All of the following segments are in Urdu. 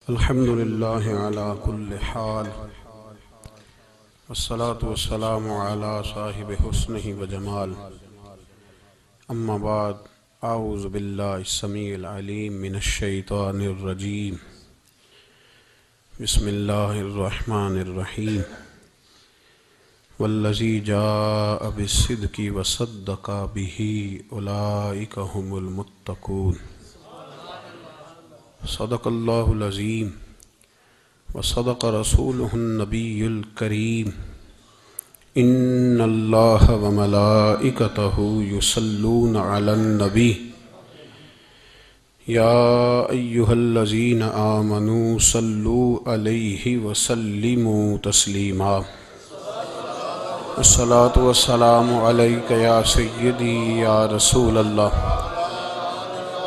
الحمد للہ علی کل حال والصلاة والسلام علی صاحب حسنہ و جمال اما بعد اعوذ باللہ السمیع العلیم من الشیطان الرجیم بسم اللہ الرحمن الرحیم والذی جاء بالصدق وصدق بہ اولئک هم المتقون صدق اللہ العظیم وصدق رسولہ النبی الکریم ان اللہ وملائکتہ یصلون علی النبی یا ایہا الذین آمنوا صلوا علیہ وسلموا تسلیما الصلاة والسلام علیک یا سیدی یا رسول اللہ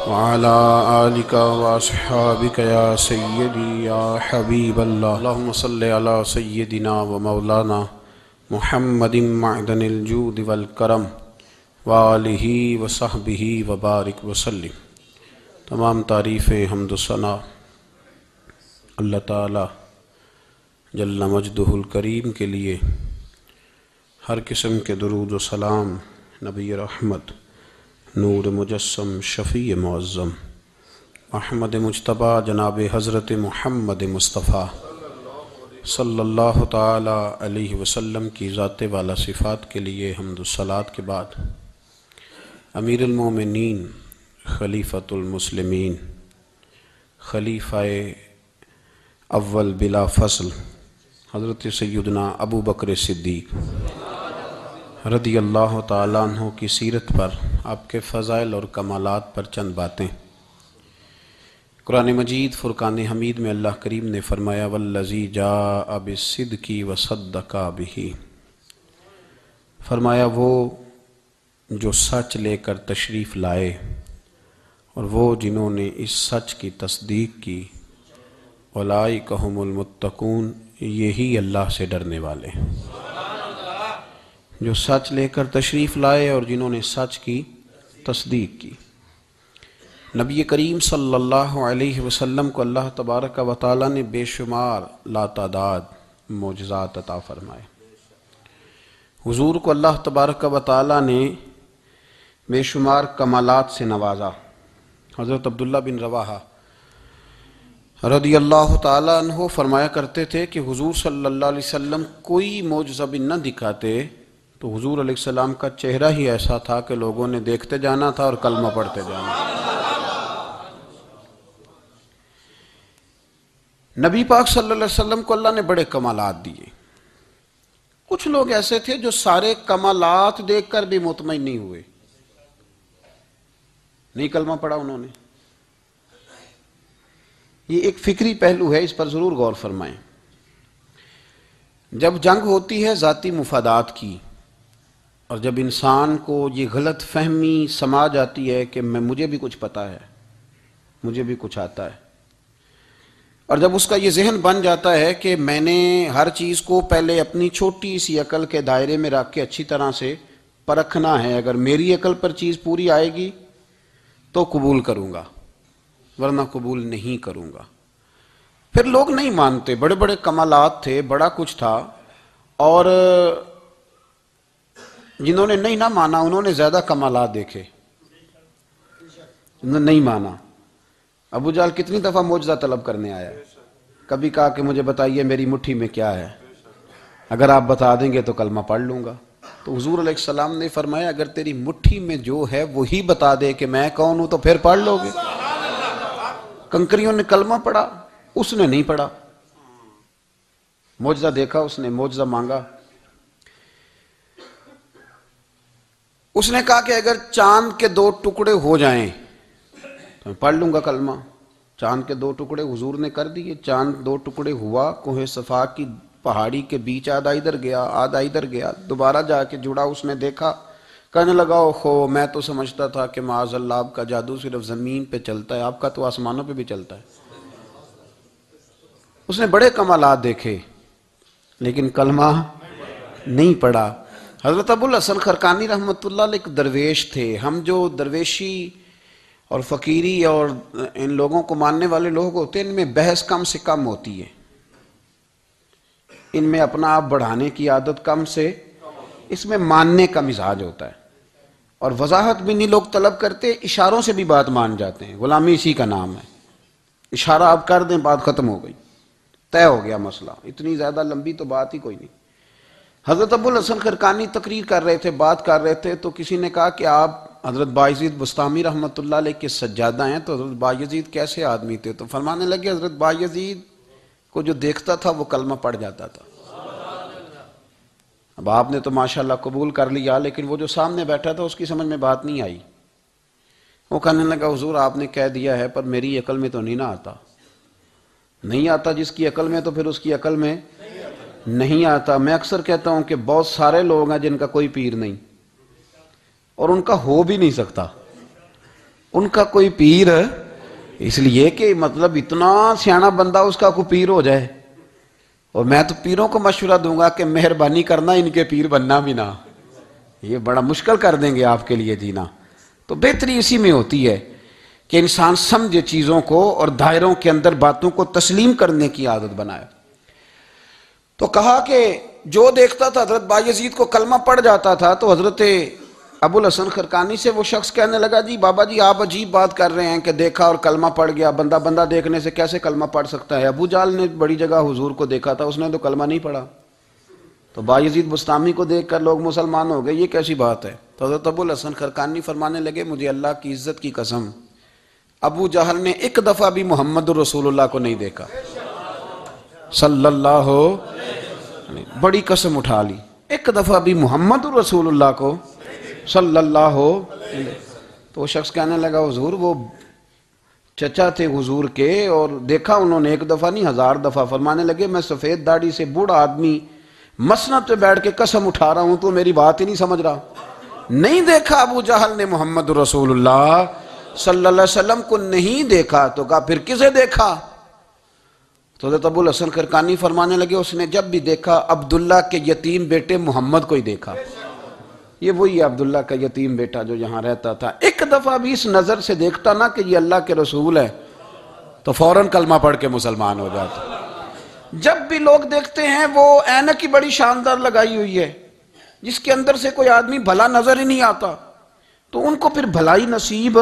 وعلى آلك وأصحابك يا سيدي يا حبيب الله اللهم صل على سيدنا ومولانا محمد معدن الجود والكرم وآلہ وصحبہ وبارک وسلم۔ تمام تعریفیں حمد و ثنا اللہ تعالی جل مجدہ الکریم کے لیے، ہر قسم کے درود و سلام نبی رحمت، نور مجسم، شفیع معظم، احمد مجتبیٰ جناب حضرت محمد مصطفیٰ صلی اللہ تعالی علیہ وسلم کی ذات والا صفات کے لیے حمد و صلات کے بعد امیر المومنین، خلیفۃ المسلمین، خلیفہ اول بلا فصل حضرت سیدنا ابو بکر صدیق رضی اللہ تعالیٰ عنہ کی سیرت پر، آپ کے فضائل اور کمالات پر چند باتیں۔ قرآن مجید فرقان حمید میں اللہ کریم نے فرمایا والذی جاء بالصدق وصدق بہ، فرمایا وہ جو سچ لے کر تشریف لائے اور وہ جنہوں نے اس سچ کی تصدیق کی، اولئک ھم المتقون، یہی اللہ سے ڈرنے والے ہیں۔ جو سچ لے کر تشریف لائے اور جنہوں نے سچ کی تصدیق کی۔ نبی کریم صلی اللہ علیہ وسلم کو اللہ تبارک و تعالی نے بے شمار لاتعداد معجزات عطا فرمائے۔ حضور کو اللہ تبارک و تعالی نے بے شمار کمالات سے نوازا۔ حضرت عبداللہ بن رواحہ رضی اللہ تعالی عنہ فرمایا کرتے تھے کہ حضور صلی اللہ علیہ وسلم کوئی معجزہ بھی نہ دکھاتے تو حضور علیہ السلام کا چہرہ ہی ایسا تھا کہ لوگوں نے دیکھتے جانا تھا اور کلمہ پڑھتے جانا تھا۔ نبی پاک صلی اللہ علیہ وسلم کو اللہ نے بڑے کمالات دیے۔ کچھ لوگ ایسے تھے جو سارے کمالات دیکھ کر بھی مطمئن نہیں ہوئے، نہیں کلمہ پڑھا انہوں نے۔ یہ ایک فکری پہلو ہے، اس پر ضرور غور فرمائیں۔ جب جنگ ہوتی ہے ذاتی مفادات کی، اور جب انسان کو یہ غلط فہمی سما جاتی ہے کہ مجھے بھی کچھ پتہ ہے، مجھے بھی کچھ آتا ہے، اور جب اس کا یہ ذہن بن جاتا ہے کہ میں نے ہر چیز کو پہلے اپنی چھوٹی سی عقل کے دائرے میں رکھ کے اچھی طرح سے پرکھنا ہے، اگر میری عقل پر چیز پوری آئے گی تو قبول کروں گا ورنہ قبول نہیں کروں گا۔ پھر لوگ نہیں مانتے، بڑے بڑے کمالات تھے، بڑا کچھ تھا، اور جنہوں نے نہیں نہ مانا انہوں نے زیادہ کمالات دیکھے، انہوں نے نہیں مانا۔ ابو جہل کتنی دفعہ معجزہ طلب کرنے آیا، کبھی کہا کہ مجھے بتائیے میری مٹھی میں کیا ہے، اگر آپ بتا دیں گے تو کلمہ پڑھ لوں گا۔ تو حضور علیہ السلام نے فرمایا اگر تیری مٹھی میں جو ہے وہی بتا دے کہ میں کون ہوں تو پھر پڑھ لو گے۔ کنکریوں نے کلمہ پڑھا، اس نے نہیں پڑھا۔ معجزہ دیکھا اس نے، معجزہ مانگا، اس نے کہا کہ اگر چاند کے 2 ٹکڑے ہو جائیں تو میں پڑھ لوں گا کلمہ۔ چاند کے 2 ٹکڑے حضور نے کر دیے، چاند 2 ٹکڑے ہوا، کوہ صفا کی پہاڑی کے بیچ آدھا ادھر گیا آدھا ادھر گیا، دوبارہ جا کے جڑا، اس نے دیکھا، کہنے لگا اوہو میں تو سمجھتا تھا کہ معاذ اللہ آپ کا جادو صرف زمین پہ چلتا ہے، آپ کا تو آسمانوں پہ بھی چلتا ہے۔ اس نے بڑے کمالات دیکھے لیکن کلمہ نہیں پڑھا۔ حضرت ابو الحسن خرقانی رحمۃ اللہ علیہ ایک درویش تھے۔ ہم جو درویشی اور فقیری اور ان لوگوں کو ماننے والے لوگ ہوتے ہیں، ان میں بحث کم سے کم ہوتی ہے، ان میں اپنا آپ بڑھانے کی عادت کم سے، اس میں ماننے کا مزاج ہوتا ہے، اور وضاحت بھی نہیں لوگ طلب کرتے، اشاروں سے بھی بات مان جاتے ہیں، غلامی اسی کا نام ہے، اشارہ آپ کر دیں بات ختم ہو گئی، طے ہو گیا مسئلہ، اتنی زیادہ لمبی تو بات ہی کوئی نہیں۔ حضرت ابو الحسن خرقانی تقریر کر رہے تھے، بات کر رہے تھے، تو کسی نے کہا کہ آپ حضرت بایزید بستامی رحمۃ اللہ علیہ کے سجادہ ہیں، تو حضرت بایزید کیسے آدمی تھے؟ تو فرمانے لگے حضرت بایزید کو جو دیکھتا تھا وہ کلمہ پڑھ جاتا تھا۔ اب آپ نے تو ماشاءاللہ قبول کر لیا، لیکن وہ جو سامنے بیٹھا تھا اس کی سمجھ میں بات نہیں آئی، وہ کہنے لگا حضور آپ نے کہہ دیا ہے پر میری عقل میں تو نہیں نہ آتا۔ نہیں آتا جس کی عقل میں، تو پھر اس کی عقل میں نہیں آتا۔ میں اکثر کہتا ہوں کہ بہت سارے لوگ ہیں جن کا کوئی پیر نہیں، اور ان کا ہو بھی نہیں سکتا، ان کا کوئی پیر، اس لیے کہ مطلب اتنا سیاںا بندہ اس کا کوئی پیر ہو جائے۔ اور میں تو پیروں کو مشورہ دوں گا کہ مہربانی کرنا ان کے پیر بننا بھی نہ، یہ بڑا مشکل کر دیں گے آپ کے لیے جینا۔ تو بہتری اسی میں ہوتی ہے کہ انسان سمجھے چیزوں کو اور دائروں کے اندر باتوں کو تسلیم کرنے کی عادت بنائے۔ تو کہا کہ جو دیکھتا تھا حضرت بایزید کو کلمہ پڑھ جاتا تھا، تو حضرت ابو الحسن خرقانی سے وہ شخص کہنے لگا جی بابا جی آپ عجیب بات کر رہے ہیں کہ دیکھا اور کلمہ پڑھ گیا، بندہ دیکھنے سے کیسے کلمہ پڑھ سکتا ہے؟ ابو جہل نے بڑی جگہ حضور کو دیکھا تھا، اس نے تو کلمہ نہیں پڑھا، تو بایزید بستامی کو دیکھ کر لوگ مسلمان ہو گئے، یہ کیسی بات ہے؟ تو حضرت ابو الحسن خرقانی فرمانے لگے مجھے اللہ کی عزت کی قسم، ابو جہل نے ایک دفعہ بھی محمد رسول اللہ کو نہیں دیکھا صلی اللہ علیہ، بڑی قسم اٹھا لی، ایک دفعہ بھی محمد رسول اللہ کو صلی اللہ علیہ۔ تو وہ شخص کہنے لگا حضور وہ چچا تھے حضور کے، اور دیکھا انہوں نے ایک دفعہ نہیں 1000 دفعہ۔ فرمانے لگے میں سفید داڑھی سے بوڑھا آدمی مسند پہ بیٹھ کے قسم اٹھا رہا ہوں، تو میری بات ہی نہیں سمجھ رہا، نہیں دیکھا ابو جہل نے محمد رسول اللہ صلی اللہ علیہ وسلم کو نہیں دیکھا۔ تو کہا پھر کسے دیکھا؟ تو حضرت ابو الحسن خرقانی فرمانے لگے اس نے جب بھی دیکھا عبداللہ کے یتیم بیٹے محمد کو ہی دیکھا، یہ وہی عبداللہ کا یتیم بیٹا جو یہاں رہتا تھا، ایک دفعہ بھی اس نظر سے دیکھتا نا کہ یہ اللہ کے رسول ہے تو فوراً کلمہ پڑھ کے مسلمان ہو جاتا۔ جب بھی لوگ دیکھتے ہیں وہ اینک کی بڑی شاندار لگائی ہوئی ہے جس کے اندر سے کوئی آدمی بھلا نظر ہی نہیں آتا، تو ان کو پھر بھلائی نصیب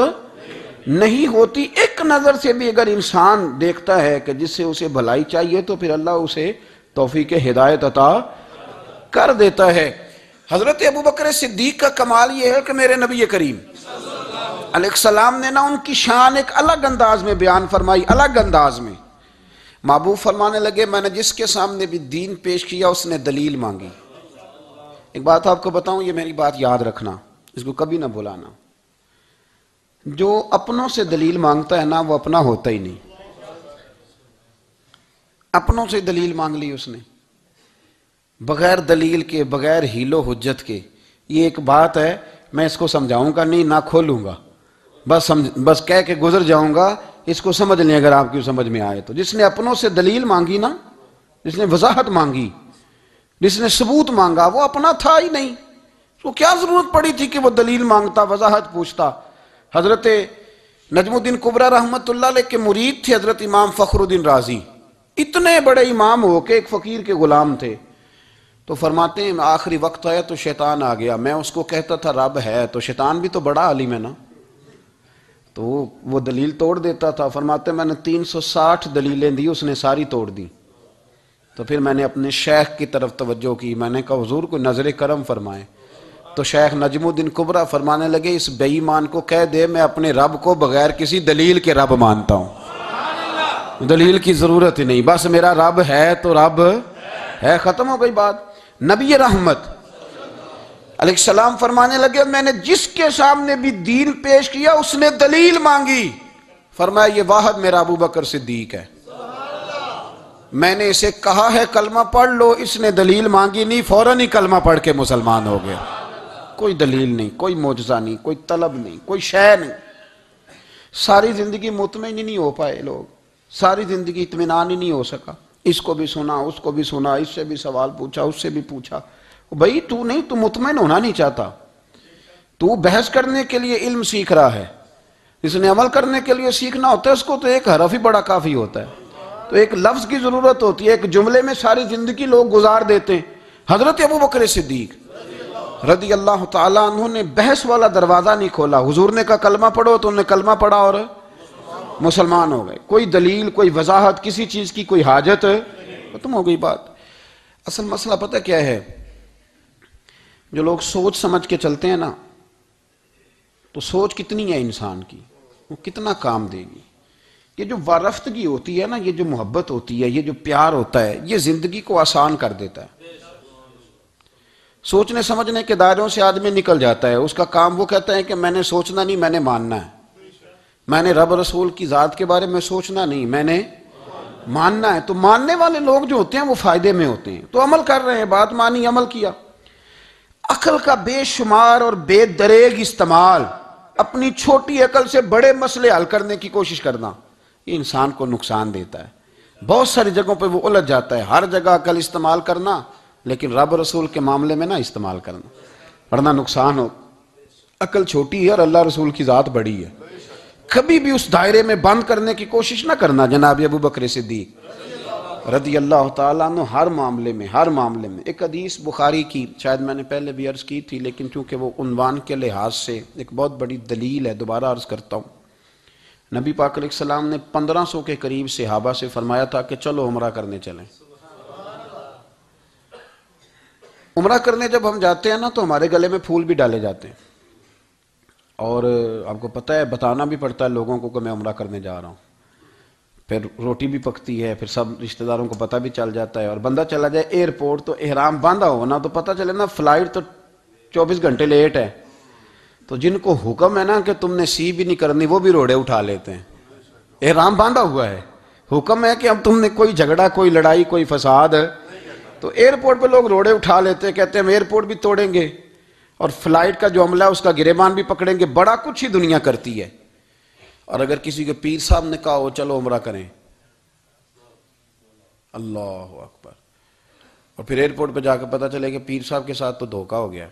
نہیں ہوتی۔ ایک نظر سے بھی اگر انسان دیکھتا ہے کہ جس سے اسے بھلائی چاہیے تو پھر اللہ اسے توفیق ہدایت عطا کر دیتا ہے۔ حضرت ابو بکر صدیق کا کمال یہ ہے کہ میرے نبی کریم علیہ السلام نے نا ان کی شان ایک الگ انداز میں بیان فرمائی، الگ انداز میں۔ محبوب فرمانے لگے میں نے جس کے سامنے بھی دین پیش کیا اس نے دلیل مانگی۔ ایک بات آپ کو بتاؤں، یہ میری بات یاد رکھنا، اس کو کبھی نہ بھلانا، جو اپنوں سے دلیل مانگتا ہے نا وہ اپنا ہوتا ہی نہیں۔ اپنوں سے دلیل مانگ لی اس نے بغیر دلیل کے، بغیر حیل و حجت کے، یہ ایک بات ہے، میں اس کو سمجھاؤں گا نہیں، نہ کھولوں گا، بس کہہ کے گزر جاؤں گا، اس کو سمجھ لیں اگر آپ کی سمجھ میں آئے تو۔ جس نے اپنوں سے دلیل مانگی نا، جس نے وضاحت مانگی، جس نے ثبوت مانگا، وہ اپنا تھا ہی نہیں، تو کیا ضرورت پڑی تھی کہ وہ دلیل مانگتا، وضاحت پوچھتا۔ حضرت نجم الدین کبریٰ رحمۃ اللہ علیہ کے مرید تھے حضرت امام فخر الدین رازی، اتنے بڑے امام ہو کے ایک فقیر کے غلام تھے۔ تو فرماتے ہیں آخری وقت آیا تو شیطان آ گیا، میں اس کو کہتا تھا رب ہے، تو شیطان بھی تو بڑا عالم ہے نا، تو وہ دلیل توڑ دیتا تھا۔ فرماتے ہیں میں نے 360 دلیلیں دی، اس نے ساری توڑ دی۔ تو پھر میں نے اپنے شیخ کی طرف توجہ کی، میں نے کہا حضور کو نظر کرم فرمائیں۔ تو شیخ نجم الدین کبریٰ فرمانے لگے اس بے ایمان کو کہہ دے میں اپنے رب کو بغیر کسی دلیل کے رب مانتا ہوں، دلیل کی ضرورت ہی نہیں، بس میرا رب ہے تو رب ہے، ختم ہو گئی بات۔ نبی رحمت علیہ السلام فرمانے لگے میں نے جس کے سامنے بھی دین پیش کیا اس نے دلیل مانگی، فرمایا یہ واحد میرا ابو بکر صدیق ہے، میں نے اسے کہا ہے کلمہ پڑھ لو، اس نے دلیل مانگی نہیں، فوراً ہی کلمہ پڑھ کے مسلمان ہو گیا۔ کوئی دلیل نہیں، کوئی معجزہ نہیں، کوئی طلب نہیں، کوئی شے نہیں۔ ساری زندگی مطمئن ہی نہیں ہو پائے لوگ، ساری زندگی اطمینان ہی نہیں ہو سکا، اس کو بھی سنا، اس کو بھی سنا، اس سے بھی سوال پوچھا، اس سے بھی پوچھا۔ بھائی تو مطمئن ہونا نہیں چاہتا، تو بحث کرنے کے لیے علم سیکھ رہا ہے، جس نے عمل کرنے کے لیے سیکھنا ہوتا ہے اس کو تو ایک حرف ہی بڑا کافی ہوتا ہے، تو ایک لفظ کی ضرورت ہوتی ہے، ایک جملے میں ساری زندگی لوگ گزار دیتے ہیں۔ حضرت ابو بکر صدیق رضی اللہ تعالیٰ عنہ نے بحث والا دروازہ نہیں کھولا، حضور نے کہا کلمہ پڑھو تو انہوں نے کلمہ پڑھا اور مسلمان ہو گئے، کوئی دلیل، کوئی وضاحت، کسی چیز کی کوئی حاجت، ختم ہو گئی بات۔ اصل مسئلہ پتہ کیا ہے، جو لوگ سوچ سمجھ کے چلتے ہیں نا، تو سوچ کتنی ہے انسان کی، وہ کتنا کام دے گی۔ یہ جو وارفتگی ہوتی ہے نا، یہ جو محبت ہوتی ہے، یہ جو پیار ہوتا ہے، یہ زندگی کو آسان کر دیتا ہے۔ سوچنے سمجھنے کے دائروں سے آدمی نکل جاتا ہے، اس کا کام وہ کہتا ہے کہ میں نے سوچنا نہیں، میں نے ماننا ہے، میں نے رب رسول کی ذات کے بارے میں سوچنا نہیں، میں نے ماننا ہے۔ تو ماننے والے لوگ جو ہوتے ہیں وہ فائدے میں ہوتے ہیں، تو عمل کر رہے ہیں، بات مانی، عمل کیا۔ عقل کا بے شمار اور بے دریغ استعمال، اپنی چھوٹی عقل سے بڑے مسئلے حل کرنے کی کوشش کرنا، یہ انسان کو نقصان دیتا ہے۔ بہت ساری جگہوں پہ وہ الجھ جاتا ہے، ہر جگہ عقل استعمال کرنا لیکن رب رسول کے معاملے میں نہ استعمال کرنا، ورنہ نقصان ہو۔ عقل چھوٹی ہے اور اللہ رسول کی ذات بڑی ہے، کبھی بھی اس دائرے میں بند کرنے کی کوشش نہ کرنا۔ جناب ابو بکر صدیق رضی اللہ تعالیٰ عنہ ہر معاملے میں ایک حدیث بخاری کی، شاید میں نے پہلے بھی عرض کی تھی لیکن چونکہ وہ عنوان کے لحاظ سے ایک بہت بڑی دلیل ہے، دوبارہ عرض کرتا ہوں۔ نبی پاک علیہ السلام نے 1500 کے قریب صحابہ سے فرمایا تھا کہ چلو عمرہ کرنے چلیں۔ عمرہ کرنے جب ہم جاتے ہیں نا تو ہمارے گلے میں پھول بھی ڈالے جاتے ہیں، اور آپ کو پتہ ہے بتانا بھی پڑتا ہے لوگوں کو کہ میں عمرہ کرنے جا رہا ہوں، پھر روٹی بھی پکتی ہے، پھر سب رشتہ داروں کو پتہ بھی چل جاتا ہے، اور بندہ چلا جائے ایئرپورٹ تو احرام باندھا ہو نا تو پتہ چلے نا فلائٹ تو 24 گھنٹے لیٹ ہے، تو جن کو حکم ہے نا کہ تم نے سی بھی نہیں کرنی وہ بھی روڑے اٹھا لیتے ہیں، احرام باندھا ہوا ہے، حکم ہے کہ اب تم نے کوئی جھگڑا، کوئی لڑائی، کوئی فساد، تو ایئرپورٹ پہ لوگ روڑے اٹھا لیتے ہیں، کہتے ہیں ہم ایئرپورٹ بھی توڑیں گے اور فلائٹ کا جو عملہ ہے اس کا گریبان بھی پکڑیں گے، بڑا کچھ ہی دنیا کرتی ہے۔ اور اگر کسی کے پیر صاحب نے کہا ہو چلو عمرہ کریں، اللہ اکبر، اور پھر ایئرپورٹ پہ جا کے پتہ چلے کہ پیر صاحب کے ساتھ تو دھوکہ ہو گیا،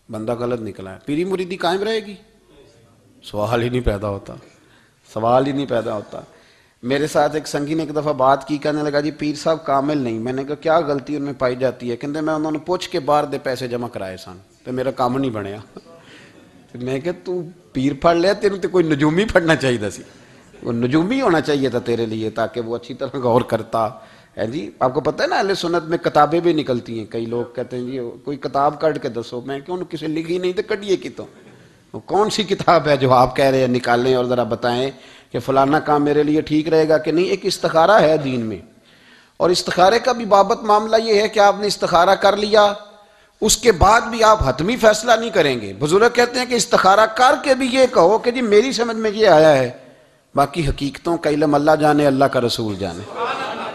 بندہ غلط نکلا ہے، پیری مریدی قائم رہے گی؟ سوال ہی نہیں پیدا ہوتا۔ میرے ساتھ ایک سنگی نے ایک دفعہ بات کی، کہنے لگا جی پیر صاحب کامل نہیں، میں نے کہا کیا غلطی ان میں پائی جاتی ہے؟ کہتے میں انہوں نے پوچھ کے باہر دے پیسے جمع کرائے سن تو میرا کام نہیں بنیا۔ میں کہ تو پیر پڑھ لیا، تیرے تو کوئی نجومی پڑھنا چاہیے سی، وہ نجومی ہونا چاہیے تھا تیرے لیے تاکہ وہ اچھی طرح غور کرتا ہے۔ جی آپ کو پتہ ہے نا اہل سنت میں کتابیں بھی نکلتی ہیں، کئی لوگ کہتے ہیں جی کوئی کتاب کٹ کے دسو، میں کیوں کسی لکھی نہیں تو کٹیے کی تو وہ کون سی کتاب ہے جو آپ کہہ رہے ہیں نکالیں اور ذرا بتائیں کہ فلانا کام میرے لیے ٹھیک رہے گا کہ نہیں۔ ایک استخارہ ہے دین میں، اور استخارے کا بھی بابت معاملہ یہ ہے کہ آپ نے استخارہ کر لیا، اس کے بعد بھی آپ حتمی فیصلہ نہیں کریں گے۔ بزرگ کہتے ہیں کہ استخارہ کر کے بھی یہ کہو کہ جی میری سمجھ میں یہ آیا ہے، باقی حقیقتوں کا علم اللہ جانے، اللہ کا رسول جانے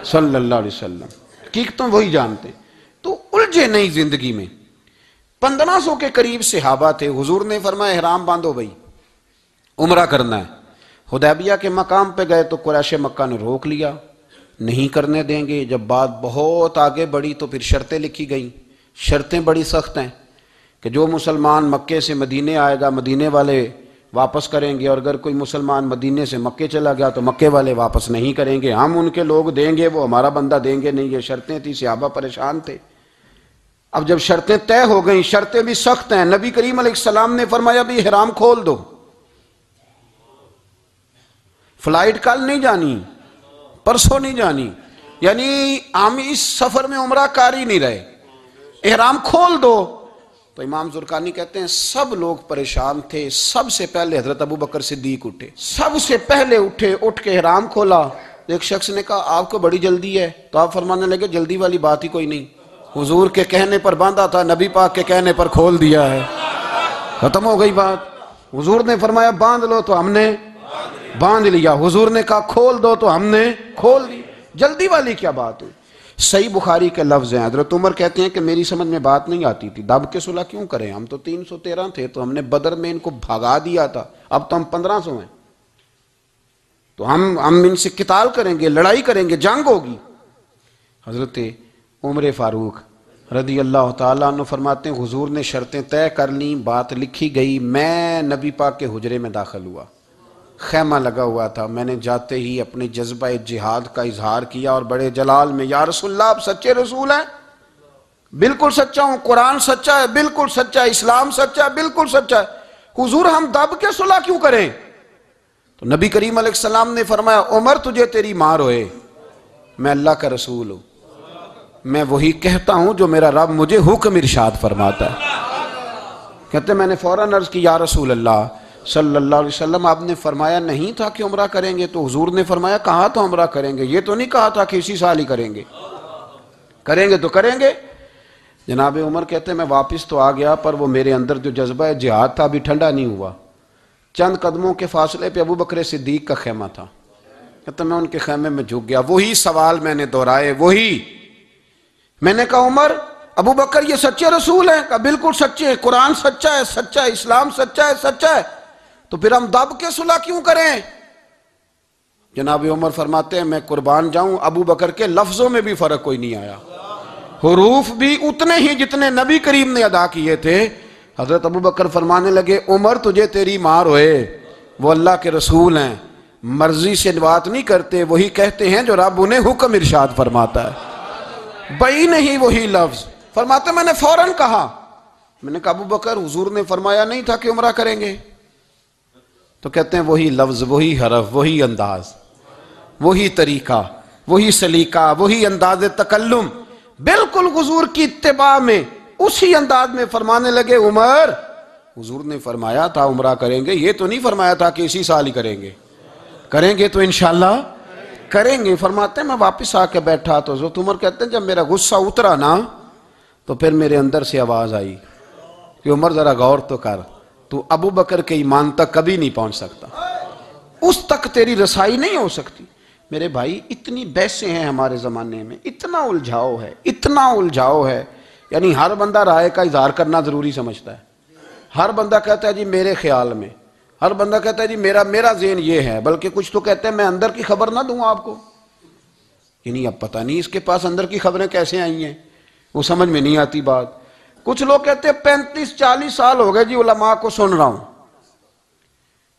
صلی اللہ علیہ وسلم، حقیقتوں وہی جانتے ہیں۔ تو الجھے نہیں زندگی میں۔ 1500 کے قریب صحابہ تھے، حضور نے فرمایا احرام باندھو بھائی، عمرہ کرنا ہے۔ حدیبیہ کے مقام پہ گئے تو قریش مکہ نے روک لیا، نہیں کرنے دیں گے۔ جب بات بہت آگے بڑھی تو پھر شرطیں لکھی گئیں، شرطیں بڑی سخت ہیں کہ جو مسلمان مکے سے مدینے آئے گا مدینے والے واپس کریں گے، اور اگر کوئی مسلمان مدینے سے مکے چلا گیا تو مکے والے واپس نہیں کریں گے، ہم ان کے لوگ دیں گے، وہ ہمارا بندہ دیں گے نہیں۔ یہ شرطیں تھی، صحابہ پریشان تھے۔ اب جب شرطیں طے ہو گئیں، شرطیں بھی سخت ہیں، نبی کریم علیہ السلام نے فرمایا بھی احرام کھول دو، فلائٹ کل نہیں جانی، پرسوں نہیں جانی، یعنی ہم اس سفر میں عمرہ کار ہی نہیں رہے، احرام کھول دو۔ تو امام زرقانی کہتے ہیں سب لوگ پریشان تھے، سب سے پہلے حضرت ابو بکر صدیق اٹھے، سب سے پہلے اٹھے، اٹھ کے احرام کھولا۔ ایک شخص نے کہا آپ کو بڑی جلدی ہے، تو آپ فرمانے لگے جلدی والی بات ہی کوئی نہیں، حضور کے کہنے پر باندھا تھا، نبی پاک کے کہنے پر کھول دیا ہے، ختم ہو گئی بات۔ حضور نے فرمایا باندھ لو تو ہم نے باندھ لیا، حضور نے کہا کھول دو تو ہم نے کھول دی، جلدی والی کیا بات ہوئی؟ صحیح بخاری کے لفظ ہیں، حضرت عمر کہتے ہیں کہ میری سمجھ میں بات نہیں آتی تھی، دب کے صلح کیوں کریں، ہم تو 313 تھے، تو ہم نے بدر میں ان کو بھگا دیا تھا، اب تو ہم 1500 ہیں، تو ہم ان سے قتال کریں گے، لڑائی کریں گے، جنگ ہوگی۔ حضرت عمر فاروق رضی اللہ تعالیٰ عنہ فرماتے ہیں حضور نے شرطیں طے کر لیں، بات لکھی گئی، میں نبی پاک کے حجرے میں داخل ہوا، خیمہ لگا ہوا تھا، میں نے جاتے ہی اپنے جذبہ جہاد کا اظہار کیا اور بڑے جلال میں، یا رسول اللہ آپ سچے رسول ہیں؟ بالکل سچا ہوں، قرآن سچا ہے، بالکل سچا ہے، اسلام سچا ہے، بالکل سچا ہے، حضور ہم دب کے صلح کیوں کریں؟ تو نبی کریم علیہ السلام نے فرمایا عمر تجھے تیری ماں روئے، میں اللہ کا رسول ہوں، میں وہی کہتا ہوں جو میرا رب مجھے حکم ارشاد فرماتا ہے۔ کہتے میں نے فوراً عرض کی یا رسول اللہ صلی اللہ علیہ وسلم آپ نے فرمایا نہیں تھا کہ عمرہ کریں گے؟ تو حضور نے فرمایا کہا تو عمرہ کریں گے، یہ تو نہیں کہا تھا کہ اسی سال ہی کریں گے، کریں گے تو کریں گے۔ جناب عمر کہتے ہیں میں واپس تو آ گیا، پر وہ میرے اندر جو جذبہ جہاد تھا ابھی ٹھنڈا نہیں ہوا۔ چند قدموں کے فاصلے پہ ابو بکر صدیق کا خیمہ تھا، کہتے میں ان کے خیمے میں جھک گیا، وہی سوال میں نے دہرائے، وہی میں نے کہا عمر ابو بکر یہ سچے رسول ہیں؟ کہا بالکل سچے ہیں، قرآن سچا ہے، سچا ہے، اسلام سچا ہے، سچا ہے، تو پھر ہم دب کے صلح کیوں کریں؟ جناب عمر فرماتے ہیں میں قربان جاؤں ابو بکر کے لفظوں میں بھی فرق کوئی نہیں آیا، حروف بھی اتنے ہی جتنے نبی کریم نے ادا کیے تھے۔ حضرت ابو بکر فرمانے لگے عمر تجھے تیری ماں روئے، وہ اللہ کے رسول ہیں، مرضی سے بات نہیں کرتے، وہی کہتے ہیں جو رب انہیں حکم ارشاد فرماتا ہے، بئی نہیں وہی لفظ۔ فرماتے میں نے فوراً کہا، میں نے کہا ابو بکر حضور نے فرمایا نہیں تھا کہ عمرہ کریں گے؟ تو کہتے ہیں وہی لفظ، وہی حرف، وہی انداز، وہی طریقہ، وہی سلیقہ، وہی انداز تکلم، بالکل حضور کی اتباع میں اسی انداز میں فرمانے لگے عمر حضور نے فرمایا تھا عمرہ کریں گے، یہ تو نہیں فرمایا تھا کہ اسی سال ہی کریں گے، کریں گے تو انشاءاللہ کریں گے۔ فرماتے ہیں میں واپس آ کے بیٹھا تو حضرت عمر کہتے ہیں جب میرا غصہ اترا نا تو پھر میرے اندر سے آواز آئی کہ عمر ذرا غور تو کر، تو ابو بکر کے ایمان تک کبھی نہیں پہنچ سکتا، اس تک تیری رسائی نہیں ہو سکتی۔ میرے بھائی اتنی بحثیں ہیں ہمارے زمانے میں، اتنا الجھاؤ ہے، اتنا الجھاؤ ہے، یعنی ہر بندہ رائے کا اظہار کرنا ضروری سمجھتا ہے، ہر بندہ کہتا ہے جی میرے خیال میں، ہر بندہ کہتا ہے جی میرا ذہن یہ ہے، بلکہ کچھ تو کہتے ہیں میں اندر کی خبر نہ دوں آپ کو، یعنی اب پتہ نہیں اس کے پاس اندر کی خبریں کیسے آئی ہیں، وہ سمجھ میں نہیں آتی بات۔ کچھ لوگ کہتے ہیں 35-40 سال ہو گئے جی علماء کو سن رہا ہوں،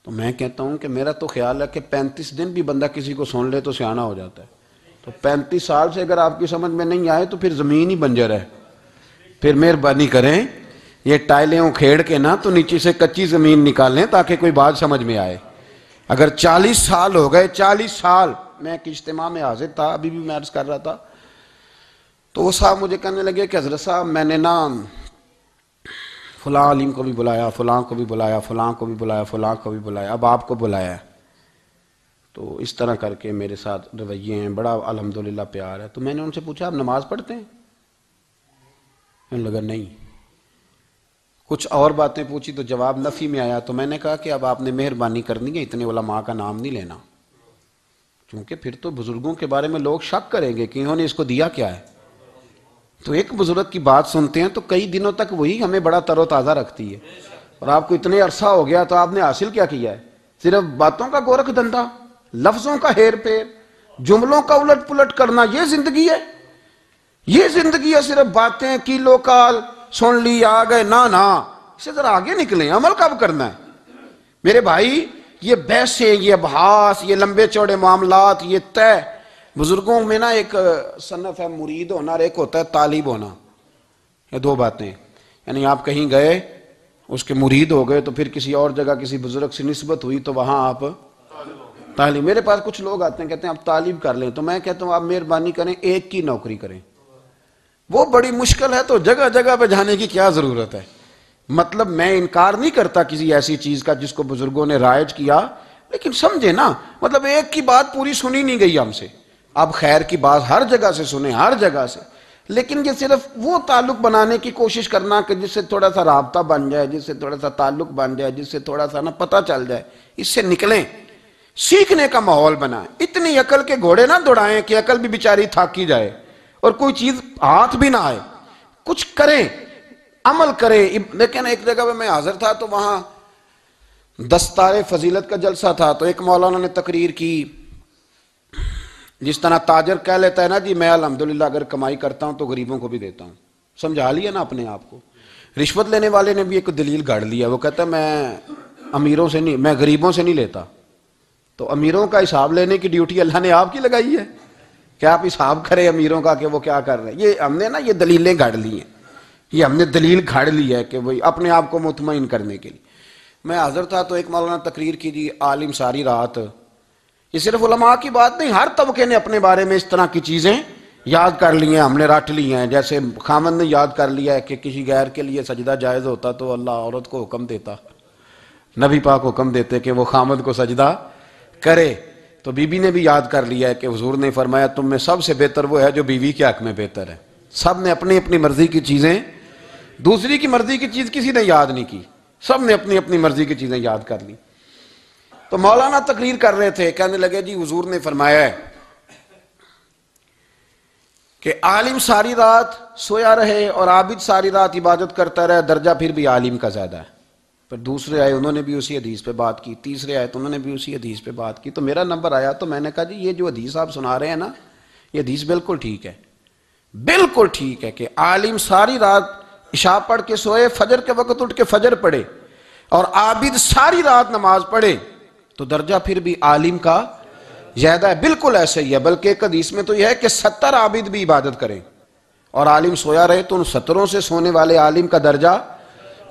تو میں کہتا ہوں کہ میرا تو خیال ہے کہ 35 دن بھی بندہ کسی کو سن لے تو سیاںا ہو جاتا ہے، تو 35 سال سے اگر آپ کی سمجھ میں نہیں آئے تو پھر زمین ہی بنجر ہے، پھر مہربانی کریں یہ ٹائلیں اکھیڑ کے نا تو نیچے سے کچی زمین نکالیں تاکہ کوئی بات سمجھ میں آئے۔ اگر 40 سال ہو گئے، 40 سال، میں ایک اجتماع میں حاضر تھا، ابھی بھی میں عرض کر رہا تھا، تو وہ صاحب مجھے کہنے لگے کہ حضرت صاحب میں نے نا فلاں عالم کو بھی بلایا، فلاں کو بھی بلایا، فلاں کو بھی بلایا، فلاں کو بھی بلایا، اب آپ کو بلایا ہے، تو اس طرح کر کے میرے ساتھ رویے ہیں، بڑا الحمدللہ پیار ہے۔ تو میں نے ان سے پوچھا آپ نماز پڑھتے ہیں؟ انہوں نے لگا نہیں۔ کچھ اور باتیں پوچھی تو جواب نفی میں آیا، تو میں نے کہا کہ اب آپ نے مہربانی کرنی ہے اتنے علماء کا نام نہیں لینا، کیونکہ پھر تو بزرگوں کے بارے میں لوگ شک کریں گے کہ انہوں نے اس کو دیا کیا ہے۔ تو ایک بزرگ کی بات سنتے ہیں تو کئی دنوں تک وہی ہمیں بڑا تر و تازہ رکھتی ہے، اور آپ کو اتنے عرصہ ہو گیا تو آپ نے حاصل کیا کیا ہے؟ صرف باتوں کا گورکھ دھندا، لفظوں کا ہیر پھیر، جملوں کا الٹ پلٹ کرنا، یہ زندگی ہے؟ یہ زندگی ہے صرف باتیں کیلو کال سن لی آ گئے؟ نہ اسے ذرا آگے نکلیں، عمل کب کرنا ہے؟ میرے بھائی یہ بحثیں، یہ ابحاث، یہ لمبے چوڑے معاملات، یہ طے، بزرگوں میں نا ایک صنف ہے مرید ہونا اور ایک ہوتا ہے طالب ہونا، یہ دو باتیں، یعنی آپ کہیں گئے اس کے مرید ہو گئے تو پھر کسی اور جگہ کسی بزرگ سے نسبت ہوئی تو وہاں آپ طالب۔ میرے پاس کچھ لوگ آتے ہیں کہتے ہیں آپ طالب کر لیں، تو میں کہتا ہوں آپ مہربانی کریں ایک کی نوکری کریں، وہ بڑی مشکل ہے، تو جگہ جگہ پہ جانے کی کیا ضرورت ہے؟ مطلب میں انکار نہیں کرتا کسی ایسی چیز کا جس کو بزرگوں نے رائج کیا، لیکن سمجھے نا، مطلب ایک کی بات پوری سنی نہیں گئی ہم سے، اب خیر کی بات ہر جگہ سے سنیں، ہر جگہ سے، لیکن یہ صرف وہ تعلق بنانے کی کوشش کرنا کہ جس سے تھوڑا سا رابطہ بن جائے، جس سے تھوڑا سا تعلق بن جائے، جس سے تھوڑا سا نا پتہ چل جائے، اس سے نکلیں، سیکھنے کا ماحول بنائیں۔ اتنی عقل کے گھوڑے نہ دوڑائیں کہ عقل بھی بیچاری تھاکی جائے اور کوئی چیز ہاتھ بھی نہ آئے، کچھ کریں، عمل کریں۔ لیکن ایک جگہ پہ میں حاضر تھا تو وہاں دستار فضیلت کا جلسہ تھا، تو ایک مولانا نے تقریر کی، جس طرح تاجر کہہ لیتا ہے نا جی میں الحمدللہ اگر کمائی کرتا ہوں تو غریبوں کو بھی دیتا ہوں، سمجھا لیا نا اپنے آپ کو۔ رشوت لینے والے نے بھی ایک دلیل گاڑ لیا، وہ کہتا ہے میں امیروں سے نہیں، میں غریبوں سے نہیں لیتا، تو امیروں کا حساب لینے کی ڈیوٹی اللہ نے آپ کی لگائی ہے کہ آپ حساب کریں امیروں کا کہ وہ کیا کر رہے ہیں. یہ ہم نے نا یہ دلیلیں گھڑ لی ہیں, یہ ہم نے دلیل گھڑ لی ہے کہ وہی اپنے آپ کو مطمئن کرنے کے لیے. میں حاضر تھا تو ایک مولانا تقریر کی جی, عالم ساری رات. یہ صرف علماء کی بات نہیں, ہر طبقے نے اپنے بارے میں اس طرح کی چیزیں یاد کر لی ہیں, ہم نے رٹ لی ہیں. جیسے خامند نے یاد کر لیا ہے کہ کسی غیر کے لیے سجدہ جائز ہوتا تو اللہ عورت کو حکم دیتا, نبی پاک حکم دیتے کہ وہ خامند کو سجدہ کرے. تو بی بی نے بھی یاد کر لیا ہے کہ حضور نے فرمایا تم میں سب سے بہتر وہ ہے جو بیوی کے حق میں بہتر ہے. سب نے اپنی اپنی مرضی کی چیزیں, دوسری کی مرضی کی چیز کسی نے یاد نہیں کی, سب نے اپنی اپنی مرضی کی چیزیں یاد کر لی. تو مولانا تقریر کر رہے تھے, کہنے لگے جی حضور نے فرمایا ہے کہ عالم ساری رات سویا رہے اور عابد ساری رات عبادت کرتا رہے, درجہ پھر بھی عالم کا زیادہ ہے. پھر دوسرے آئے, انہوں نے بھی اسی حدیث پہ بات کی. تیسرے آئے تو انہوں نے بھی اسی حدیث پہ بات کی. تو میرا نمبر آیا تو میں نے کہا جی یہ جو حدیث آپ سنا رہے ہیں نا, یہ حدیث بالکل ٹھیک ہے, بالکل ٹھیک ہے کہ عالم ساری رات عشاء پڑھ کے سوئے, فجر کے وقت اٹھ کے فجر پڑھے, اور عابد ساری رات نماز پڑھے تو درجہ پھر بھی عالم کا زیادہ ہے. بالکل ایسے ہی ہے, بلکہ ایک حدیث میں تو یہ ہے کہ 70 عابد بھی عبادت کریں اور عالم سویا رہے تو ان 70 سے سونے والے عالم کا درجہ.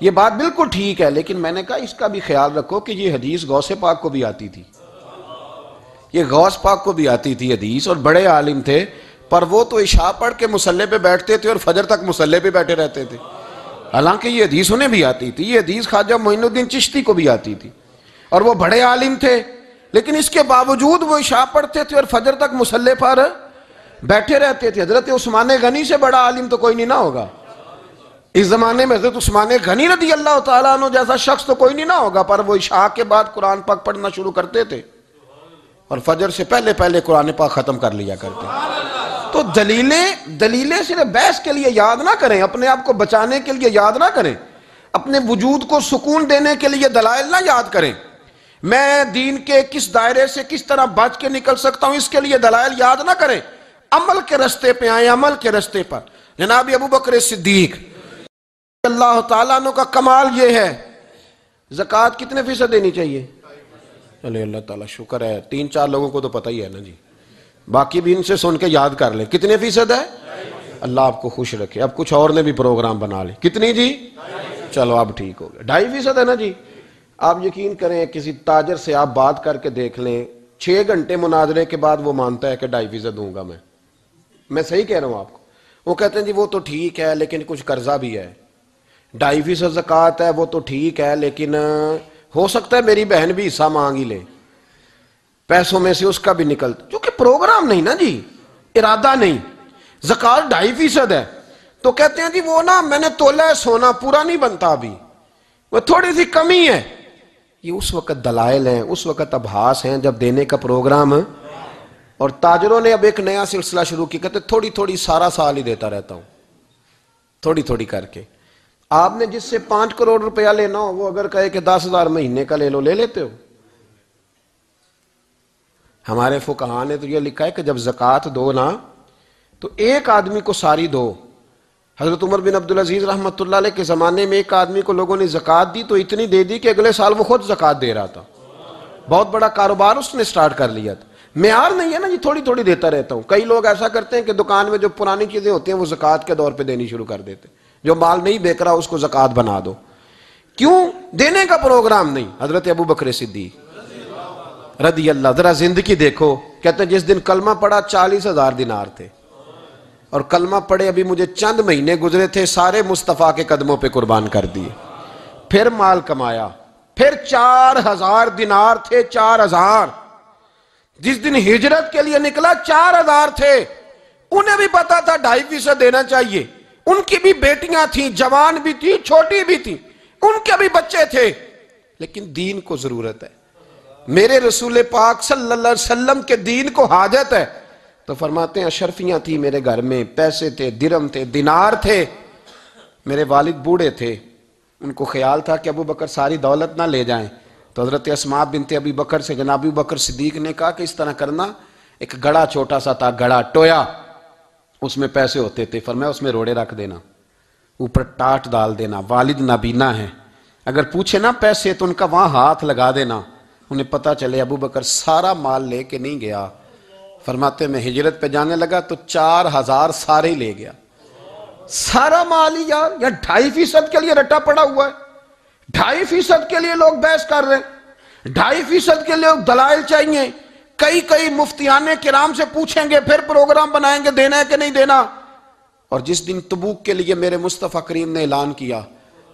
یہ بات بالکل ٹھیک ہے, لیکن میں نے کہا اس کا بھی خیال رکھو کہ یہ حدیث غوث پاک کو بھی آتی تھی, یہ غوث پاک کو بھی آتی تھی حدیث, اور بڑے عالم تھے, پر وہ تو عشاء پڑھ کے مصلے پہ بیٹھتے تھے اور فجر تک مصلے پہ بیٹھے رہتے تھے. حالانکہ یہ حدیث انہیں بھی آتی تھی, یہ حدیث خواجہ معین الدین چشتی کو بھی آتی تھی, اور وہ بڑے عالم تھے, لیکن اس کے باوجود وہ عشاء پڑھتے تھے اور فجر تک مصلے پر بیٹھے رہتے تھے. حضرت عثمان غنی سے بڑا عالم تو کوئی نہیں نہ ہوگا اس زمانے میں, حضرت عثمان غنی رضی اللہ تعالیٰ عنہ جیسا شخص تو کوئی نہیں نہ ہوگا, پر وہ عشاء کے بعد قرآن پاک پڑھنا شروع کرتے تھے اور فجر سے پہلے پہلے قرآن پاک ختم کر لیا کرتے. تو دلیلیں صرف بحث کے لیے یاد نہ کریں, اپنے آپ کو بچانے کے لیے یاد نہ کریں, اپنے وجود کو سکون دینے کے لیے دلائل نہ یاد کریں. میں دین کے کس دائرے سے کس طرح بچ کے نکل سکتا ہوں اس کے لیے دلائل یاد نہ کریں, عمل کے رستے پہ آئیں, عمل کے رستے پر. جناب ابو بکر صدیق اللہ تعالیٰ عنہ کا کمال یہ ہے, زکوٰۃ کتنے فیصد دینی چاہیے؟ چلے اللہ تعالیٰ شکر ہے, 3-4 لوگوں کو تو پتہ ہی ہے نا جی, باقی بھی ان سے سن کے یاد کر لیں. کتنے فیصد ہے؟ اللہ آپ کو خوش رکھے. اب کچھ اور نے بھی پروگرام بنا لے. کتنی جی؟ چلو اب ٹھیک ہو گیا. 2.5% ہے نا جی. آپ یقین کریں کسی تاجر سے آپ بات کر کے دیکھ لیں, 6 گھنٹے مناظرے کے بعد وہ مانتا ہے کہ 2.5% دوں گا میں صحیح کہہ رہا ہوں آپ کو. وہ کہتے ہیں جی وہ تو ٹھیک ہے لیکن کچھ قرضہ بھی ہے, 2.5% زکوٰۃ ہے وہ تو ٹھیک ہے لیکن ہو سکتا ہے میری بہن بھی حصہ مانگ ہی لے, پیسوں میں سے اس کا بھی نکلتا, کیونکہ پروگرام نہیں نا جی, ارادہ نہیں. زکوٰۃ 2.5% ہے تو کہتے ہیں جی وہ نا میں نے تولا ہے سونا, پورا نہیں بنتا ابھی, وہ تھوڑی سی کمی ہے. یہ اس وقت دلائل ہیں, اس وقت ابحاث ہیں جب دینے کا پروگرام. اور تاجروں نے اب ایک نیا سلسلہ شروع کیا, کہتے تھوڑی تھوڑی سارا سال ہی دیتا رہتا ہوں, تھوڑی تھوڑی کر کے. آپ نے جس سے 5 کروڑ روپیہ لینا ہو وہ اگر کہے کہ 10,000 مہینے کا لے لو, لے لیتے ہو. ہمارے فقہاء نے تو یہ لکھا ہے کہ جب زکوٰۃ دو نا تو ایک آدمی کو ساری دو. حضرت عمر بن عبدالعزیز رحمۃ اللہ علیہ کے زمانے میں ایک آدمی کو لوگوں نے زکوٰۃ دی تو اتنی دے دی کہ اگلے سال وہ خود زکوٰۃ دے رہا تھا, بہت بڑا کاروبار اس نے سٹارٹ کر لیا تھا. معیار نہیں ہے نا جی تھوڑی تھوڑی دیتا رہتا ہوں. کئی لوگ ایسا کرتے ہیں کہ دکان میں جو پرانی چیزیں ہوتی ہیں وہ زکوٰۃ کے دور پہ دینی شروع کر دیتے, جو مال نہیں بیک رہا اس کو زکوٰۃ بنا دو. کیوں؟ دینے کا پروگرام نہیں. حضرت ابو بکر صدیق رضی اللہ, ذرا زندگی دیکھو, کہتے ہیں جس دن کلمہ پڑھا 40,000 دینار تھے, اور کلمہ پڑھے ابھی مجھے چند مہینے گزرے تھے, سارے مصطفیٰ کے قدموں پہ قربان کر دیے. پھر مال کمایا, پھر 4,000 دینار تھے, 4,000. جس دن ہجرت کے لیے نکلا 4,000 تھے. انہیں بھی پتا تھا 2.5% دینا چاہیے, ان کی بھی بیٹیاں تھیں, جوان بھی تھی, چھوٹی بھی تھی, ان کے بھی بچے تھے, لیکن دین کو ضرورت ہے. میرے رسول پاک صلی اللہ علیہ وسلم کے دین کو حاجت ہے. تو فرماتے ہیں اشرفیاں تھیں میرے گھر میں, پیسے تھے, درہم تھے, دینار تھے. میرے والد بوڑھے تھے, ان کو خیال تھا کہ ابو بکر ساری دولت نہ لے جائیں. تو حضرت اسماء بنت ابی بکر سے جناب ابو بکر صدیق نے کہا کہ اس طرح کرنا, ایک گڑا چھوٹا سا تھا, گڑا ٹویا, اس میں پیسے ہوتے تھے. فرمایا اس میں روڑے رکھ دینا, اوپر ٹاٹ ڈال دینا, والد نابینا ہے, اگر پوچھے نا پیسے تو ان کا وہاں ہاتھ لگا دینا, انہیں پتہ چلے ابو بکر سارا مال لے کے نہیں گیا، فرماتے میں ہجرت پہ جانے لگا تو 4000 سارے ہی لے گیا، سارا مال ہی یار، یا 2.5% کے لیے رٹا پڑا ہوا ہے، 2.5% کے لیے لوگ بحث کر رہے ہیں، 2.5% کے لیے لوگ دلائل چاہیے، کئی مفتیان کرام سے پوچھیں گے، پھر پروگرام بنائیں گے دینا ہے کہ نہیں دینا۔ اور جس دن تبوک کے لیے میرے مصطفیٰ کریم نے اعلان کیا،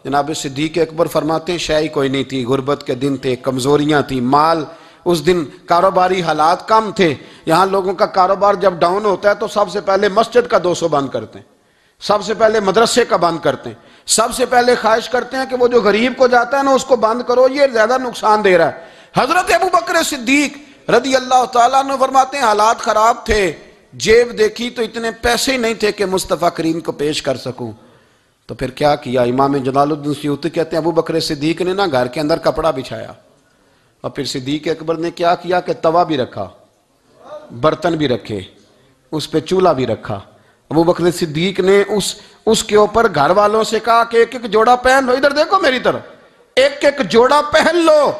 جناب صدیق اکبر فرماتے ہیں شے کوئی نہیں تھی، غربت کے دن تھے، کمزوریاں تھیں، مال اس دن کاروباری حالات کم تھے، یہاں لوگوں کا کاروبار جب ڈاؤن ہوتا ہے تو سب سے پہلے مسجد کا 200 بند کرتے ہیں، سب سے پہلے مدرسے کا بند کرتے ہیں، سب سے پہلے خواہش کرتے ہیں کہ وہ جو غریب کو جاتا ہے نا اس کو بند کرو، یہ زیادہ نقصان دے رہا ہے۔ حضرت ابو بکر صدیق رضی اللہ تعالیٰ عنہ فرماتے ہیں حالات خراب تھے، جیب دیکھی تو اتنے پیسے ہی نہیں تھے کہ مصطفیٰ کریم کو پیش کر سکوں، تو پھر کیا کیا؟ امام جلال الدین سیوطی کہتے ہیں ابو بکر صدیق نے نا گھر کے اندر کپڑا بچھایا، اور پھر صدیق اکبر نے کیا کیا کہ توا بھی رکھا، برتن بھی رکھے، اس پہ چولہا بھی رکھا۔ ابو بکر صدیق نے اس کے اوپر گھر والوں سے کہا کہ ایک ایک جوڑا پہن لو، ادھر دیکھو میری طرف، ایک ایک جوڑا پہن لو،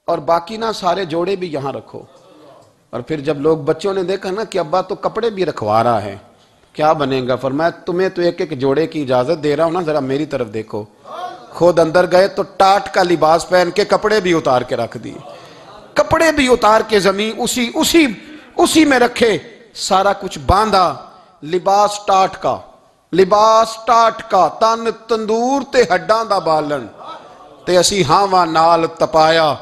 اور باقی نا سارے جوڑے بھی یہاں رکھو۔ اور پھر جب لوگ بچوں نے دیکھا نا کہ ابا تو کپڑے بھی رکھوا رہا ہے، کیا بنے گا؟ فرمایا تمہیں تو ایک ایک جوڑے کی اجازت دے رہا ہوں نا، ذرا میری طرف دیکھو۔ خود اندر گئے تو ٹاٹ کا لباس پہن کے کپڑے بھی اتار کے رکھ دیے، کپڑے بھی اتار کے زمین اسی میں رکھے، سارا کچھ باندھا، لباس ٹاٹ کا، تن تندور تے ہڈاں دا بالن، تے اسی ہاواں نال تپایا،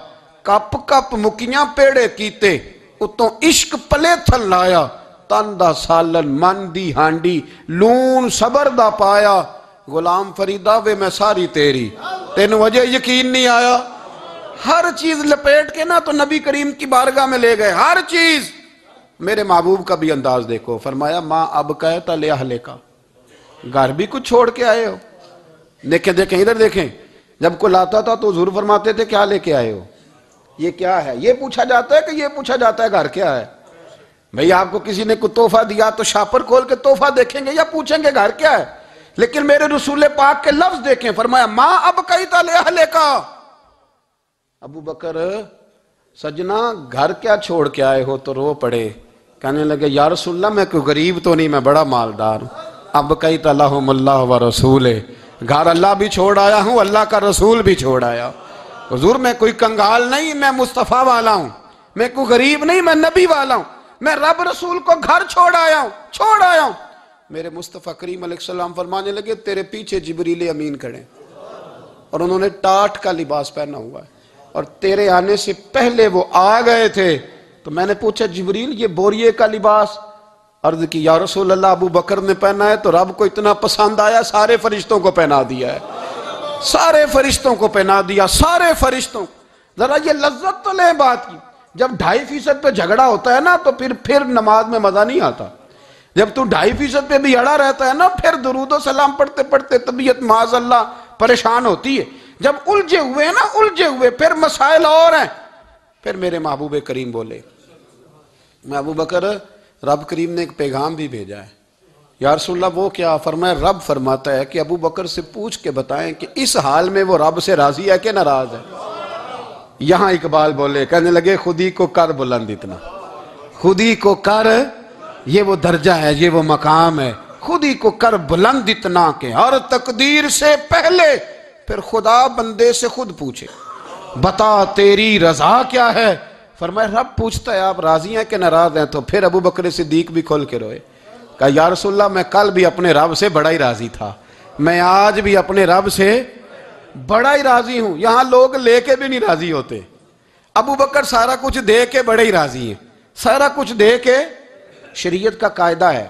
کپ کپ مکیاں پیڑے کیتے، اتوں عشق پلے تھل لایا، تن دا سالن من دی ہانڈی، لون صبر دا پایا، غلام فریدہ وے میں ساری تیری، تین وجہ یقین نہیں آیا۔ ہر چیز لپیٹ کے نا تو نبی کریم کی بارگاہ میں لے گئے، ہر چیز۔ میرے محبوب کا بھی انداز دیکھو، فرمایا ماں اب کہتا لے اہلے کا، گھر بھی کچھ چھوڑ کے آئے ہو۔ دیکھیں ادھر دیکھیں، جب کوئی لاتا تھا تو حضور فرماتے تھے کیا لے کے آئے ہو، یہ کیا ہے؟ یہ پوچھا جاتا ہے کہ یہ پوچھا جاتا ہے گھر کیا ہے؟ بھئی آپ کو کسی نے کوئی تحفہ دیا تو شاپر کھول کے تحفہ دیکھیں گے یا پوچھیں گے گھر کیا ہے؟ لیکن میرے رسول پاک کے لفظ دیکھیں، فرمایا ماں اب کہتا لے اہلے کا۔ ابو بکر سجنا گھر کیا چھوڑ کے آئے ہو؟ تو رو پڑے، کہنے لگے یا رسول اللہ میں کوئی غریب تو نہیں، میں بڑا مالدار ہوں۔ اب کہتا لہم اللہ و رسول، گھر اللہ بھی چھوڑ آیا ہوں، اللہ کا رسول بھی چھوڑ آیا۔ حضور میں کوئی کنگال نہیں، میں مصطفیٰ والا ہوں، میں کوئی غریب نہیں، میں نبی والا ہوں، میں رب رسول کو گھر چھوڑ آیا ہوں۔ میرے مصطفیٰ کریم علیہ السلام فرمانے لگے تیرے پیچھے جبریل امین کھڑے، اور انہوں نے ٹاٹ کا لباس پہنا ہوا ہے، اور تیرے آنے سے پہلے وہ آ گئے تھے۔ تو میں نے پوچھا جبریل یہ بوریے کا لباس؟ عرض کی یا رسول اللہ ابو بکر نے پہنا ہے تو رب کو اتنا پسند آیا سارے فرشتوں کو پہنا دیا ہے، سارے فرشتوں کو پہنا دیا، سارے فرشتوں۔ ذرا یہ لذت تو لیں بات کی، جب 2.5% پہ جھگڑا ہوتا ہے نا تو پھر نماز میں مزہ نہیں آتا۔ جب تو 2.5% پہ بھی اڑا رہتا ہے نا، پھر درود و سلام پڑھتے پڑھتے طبیعت معاذ اللہ پریشان ہوتی ہے۔ جب الجھے ہوئے پھر مسائل اور ہیں۔ پھر میرے محبوب کریم بولے، میں ابو بکر رب کریم نے ایک پیغام بھی بھیجا ہے۔ یا رسول اللہ وہ کیا؟ فرمایا رب فرماتا ہے کہ ابو بکر سے پوچھ کے بتائیں کہ اس حال میں وہ رب سے راضی ہے کہ ناراض ہے۔ یہاں اقبال بولے، کہنے لگے خودی کو کر بلند اتنا، خودی کو کر، یہ وہ درجہ ہے، یہ وہ مقام ہے، خودی کو کر بلند اتنا کہ ہر تقدیر سے پہلے پھر خدا بندے سے خود پوچھے بتا تیری رضا کیا ہے۔ فرمایا رب پوچھتا ہے آپ راضی ہیں کہ ناراض ہیں؟ تو پھر ابو بکر صدیق بھی کھول کے روئے، کہا یا رسول اللہ میں کل بھی اپنے رب سے بڑا ہی راضی تھا، میں آج بھی اپنے رب سے بڑا ہی راضی ہوں۔ یہاں لوگ لے کے بھی نہیں راضی ہوتے، ابو بکر سارا کچھ دے کے بڑے ہی راضی ہیں، سارا کچھ دے کے۔ شریعت کا قاعدہ ہے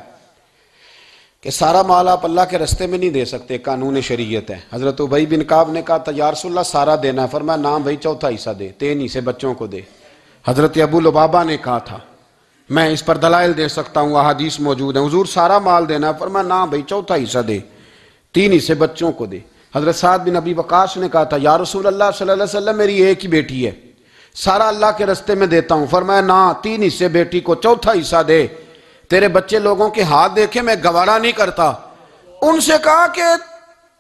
کہ سارا مال آپ اللہ کے رستے میں نہیں دے سکتے، قانون شریعت ہے۔ حضرت ابی بن کعب نے کہا تھا یا رسول اللہ سارا دینا ہے، فرمایا نام بھائی چوتھا حصہ دے، 3 حصے بچوں کو دے۔ حضرت ابو لبابہ نے کہا تھا میں اس پر دلائل دے سکتا ہوں، احادیث موجود ہیں، حضور سارا مال دینا ہے، فرمایا نام بھائی چوتھا حصہ دے، 3 حصے بچوں کو دے۔ حضرت سعد بن ابی وقاص نے کہا تھا یا رسول اللہ صلی اللہ علیہ وسلم میری ایک ہی بیٹی ہے، سارا اللہ کے رستے میں دیتا ہوں، فرمایا نہ 3 حصے بیٹی کو، چوتھا حصہ دے، تیرے بچے لوگوں کے ہاتھ دیکھے میں گوارا نہیں کرتا۔ ان سے کہا کہ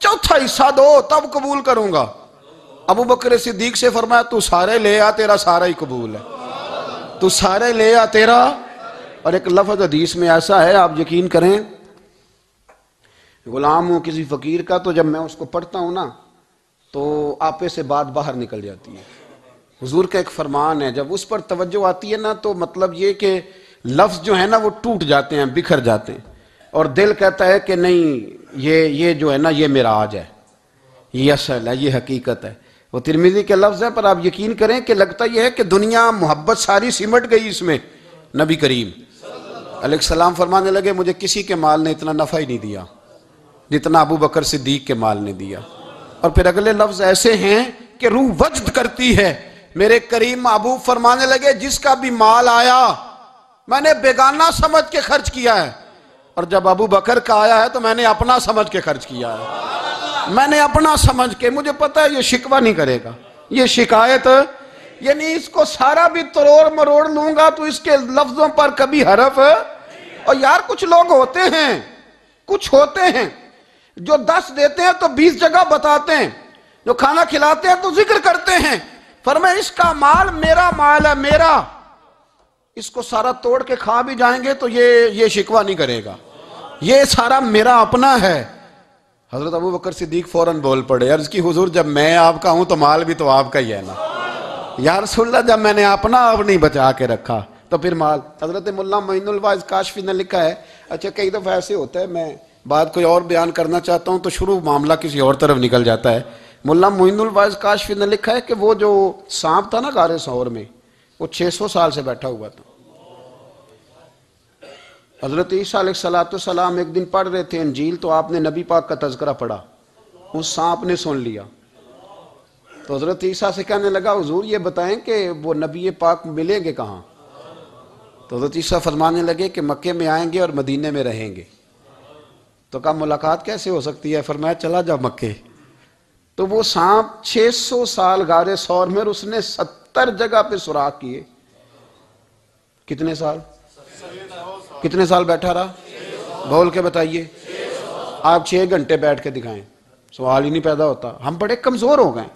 چوتھا حصہ دو تب قبول کروں گا۔ ابو بکر صدیق سے فرمایا تو سارے لے آ، تیرا سارا ہی قبول ہے، تو سارے لے آ تیرا۔ اور ایک لفظ حدیث میں ایسا ہے، آپ یقین کریں، غلام ہوں کسی فقیر کا، تو جب میں اس کو پڑھتا ہوں نا تو آپے سے بات باہر نکل جاتی ہے۔ حضور کا ایک فرمان ہے، جب اس پر توجہ آتی ہے نا تو مطلب یہ کہ لفظ جو ہے نا وہ ٹوٹ جاتے ہیں، بکھر جاتے ہیں، اور دل کہتا ہے کہ نہیں یہ جو ہے نا یہ معراج ہے، یہ اصل ہے، یہ حقیقت ہے۔ وہ ترمذی کے لفظ ہے، پر آپ یقین کریں کہ لگتا یہ ہے کہ دنیا محبت ساری سمٹ گئی اس میں۔ نبی کریم علیہ السلام فرمانے لگے مجھے کسی کے مال نے اتنا نفع ہی نہیں دیا جتنا ابو بکر صدیق کے مال نے دیا۔ اور پھر اگلے لفظ ایسے ہیں کہ روح وجد کرتی ہے۔ میرے کریم محبوب فرمانے لگے جس کا بھی مال آیا میں نے بیگانہ سمجھ کے خرچ کیا ہے، اور جب ابو بکر کا آیا ہے تو میں نے اپنا سمجھ کے خرچ کیا ہے، میں نے اپنا سمجھ کے، مجھے پتا ہے یہ شکوہ نہیں کرے گا، یہ شکایت، یعنی اس کو سارا بھی تروڑ مروڑ لوں گا تو اس کے لفظوں پر کبھی حرف۔ اور یار کچھ لوگ ہوتے ہیں جو 10 دیتے ہیں تو 20 جگہ بتاتے ہیں، جو کھانا کھلاتے ہیں تو ذکر کرتے ہیں، فرمائے اس کا مال میرا مال ہے، میرا، اس کو سارا توڑ کے کھا بھی جائیں گے تو یہ شکوہ نہیں کرے گا، یہ سارا میرا اپنا ہے۔ حضرت ابو بکر صدیق فوراً بول پڑے، عرض کی حضور جب میں آپ کا ہوں تو مال بھی تو آپ کا ہی ہے نا۔ یا رسول اللہ جب میں نے اپنا آپ نہیں بچا کے رکھا تو پھر مال۔ حضرت مولانا معین الواعظ کاشفی نے لکھا ہے، اچھا کئی دفعہ ایسے ہوتا ہے میں بات کوئی اور بیان کرنا چاہتا ہوں تو شروع معاملہ کسی اور طرف نکل جاتا ہے۔ مولانا معین الواعظ کاشفی نے لکھا ہے کہ وہ جو سانپ تھا نا غار ثور میں، وہ 600 سال سے بیٹھا ہوا تھا۔ حضرت عیسیٰ علیہ السلام ایک دن پڑھ رہے تھے انجیل، تو آپ نے نبی پاک کا تذکرہ پڑھا، اس سانپ نے سن لیا، تو حضرت عیسیٰ سے کہنے لگا حضور یہ بتائیں کہ وہ نبی پاک ملیں گے کہاں؟ تو حضرت عیسیٰ فرمانے لگے کہ مکے میں آئیں گے اور مدینے میں رہیں گے۔ تو کہا ملاقات کیسے ہو سکتی ہے؟ فرمایا چلا جا مکے۔ تو وہ سانپ 600 سال غار ثور میں، اور اس نے 70 جگہ پہ سوراخ کیے۔ کتنے سال بیٹھا رہا؟ بول کے بتائیے۔ آپ 6 گھنٹے بیٹھ کے دکھائیں، سوال ہی نہیں پیدا ہوتا۔ ہم بڑے کمزور ہو گئے،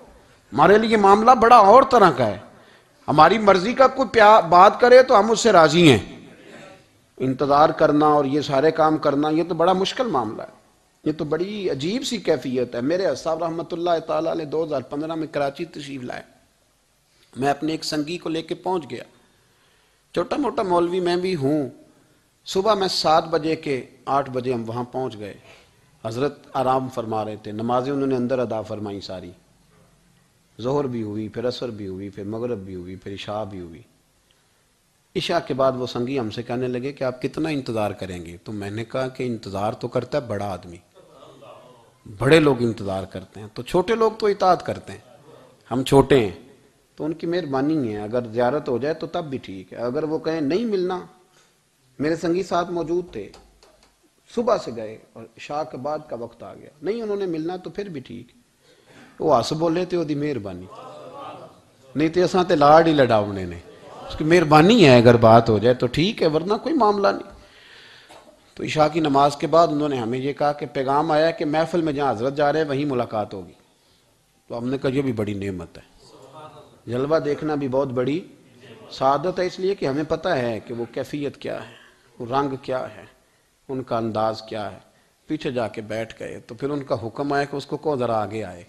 ہمارے لیے معاملہ بڑا اور طرح کا ہے، ہماری مرضی کا کوئی بات کرے تو ہم اس سے راضی ہیں، انتظار کرنا اور یہ سارے کام کرنا یہ تو بڑا مشکل معاملہ ہے، یہ تو بڑی عجیب سی کیفیت ہے۔ میرے صاحب رحمۃ اللہ تعالیٰ علیہ 2015 میں کراچی تشریف لائے، میں اپنے ایک سنگی کو لے کے پہنچ گیا، چھوٹا موٹا مولوی میں بھی ہوں۔ صبح میں 7 بجے کے 8 بجے ہم وہاں پہنچ گئے، حضرت آرام فرما رہے تھے، نمازیں انہوں نے اندر ادا فرمائی ساری، ظہر بھی ہوئی، پھر عصر بھی ہوئی، پھر مغرب بھی ہوئی، پھر عشاء بھی ہوئی۔ عشاء کے بعد وہ سنگی ہم سے کہنے لگے کہ آپ کتنا انتظار کریں گے؟ تو میں نے کہا کہ انتظار تو کرتا ہے بڑا آدمی، بڑے لوگ انتظار کرتے ہیں، تو چھوٹے لوگ تو اطاعت کرتے ہیں، ہم چھوٹے ہیں تو ان کی مہربانی ہے، اگر زیارت ہو جائے تو تب بھی ٹھیک ہے، اگر وہ کہیں نہیں ملنا۔ میرے سنگی ساتھ موجود تھے، صبح سے گئے اور عشاء کے بعد کا وقت آ گیا، نہیں انہوں نے ملنا تو پھر بھی ٹھیک، وہ ہس بولے تھے وہ مہربانی، نہیں تو اساں تے لاڑ ہی لڑاؤنے نے، اس کی مہربانی ہے، اگر بات ہو جائے تو ٹھیک ہے ورنہ کوئی معاملہ نہیں۔ تو عشاء کی نماز کے بعد انہوں نے ہمیں یہ کہا کہ پیغام آیا کہ محفل میں جہاں حضرت جا رہے ہیں وہیں ملاقات ہوگی۔ تو ہم نے کہا یہ بھی بڑی نعمت ہے، جلوہ دیکھنا بھی بہت بڑی سعادت ہے، اس لیے کہ ہمیں پتہ ہے کہ وہ کیفیت کیا ہے، وہ رنگ کیا ہے، ان کا انداز کیا ہے۔ پیچھے جا کے بیٹھ گئے تو پھر ان کا حکم آیا کہ اس کو ذرا آگے آئے۔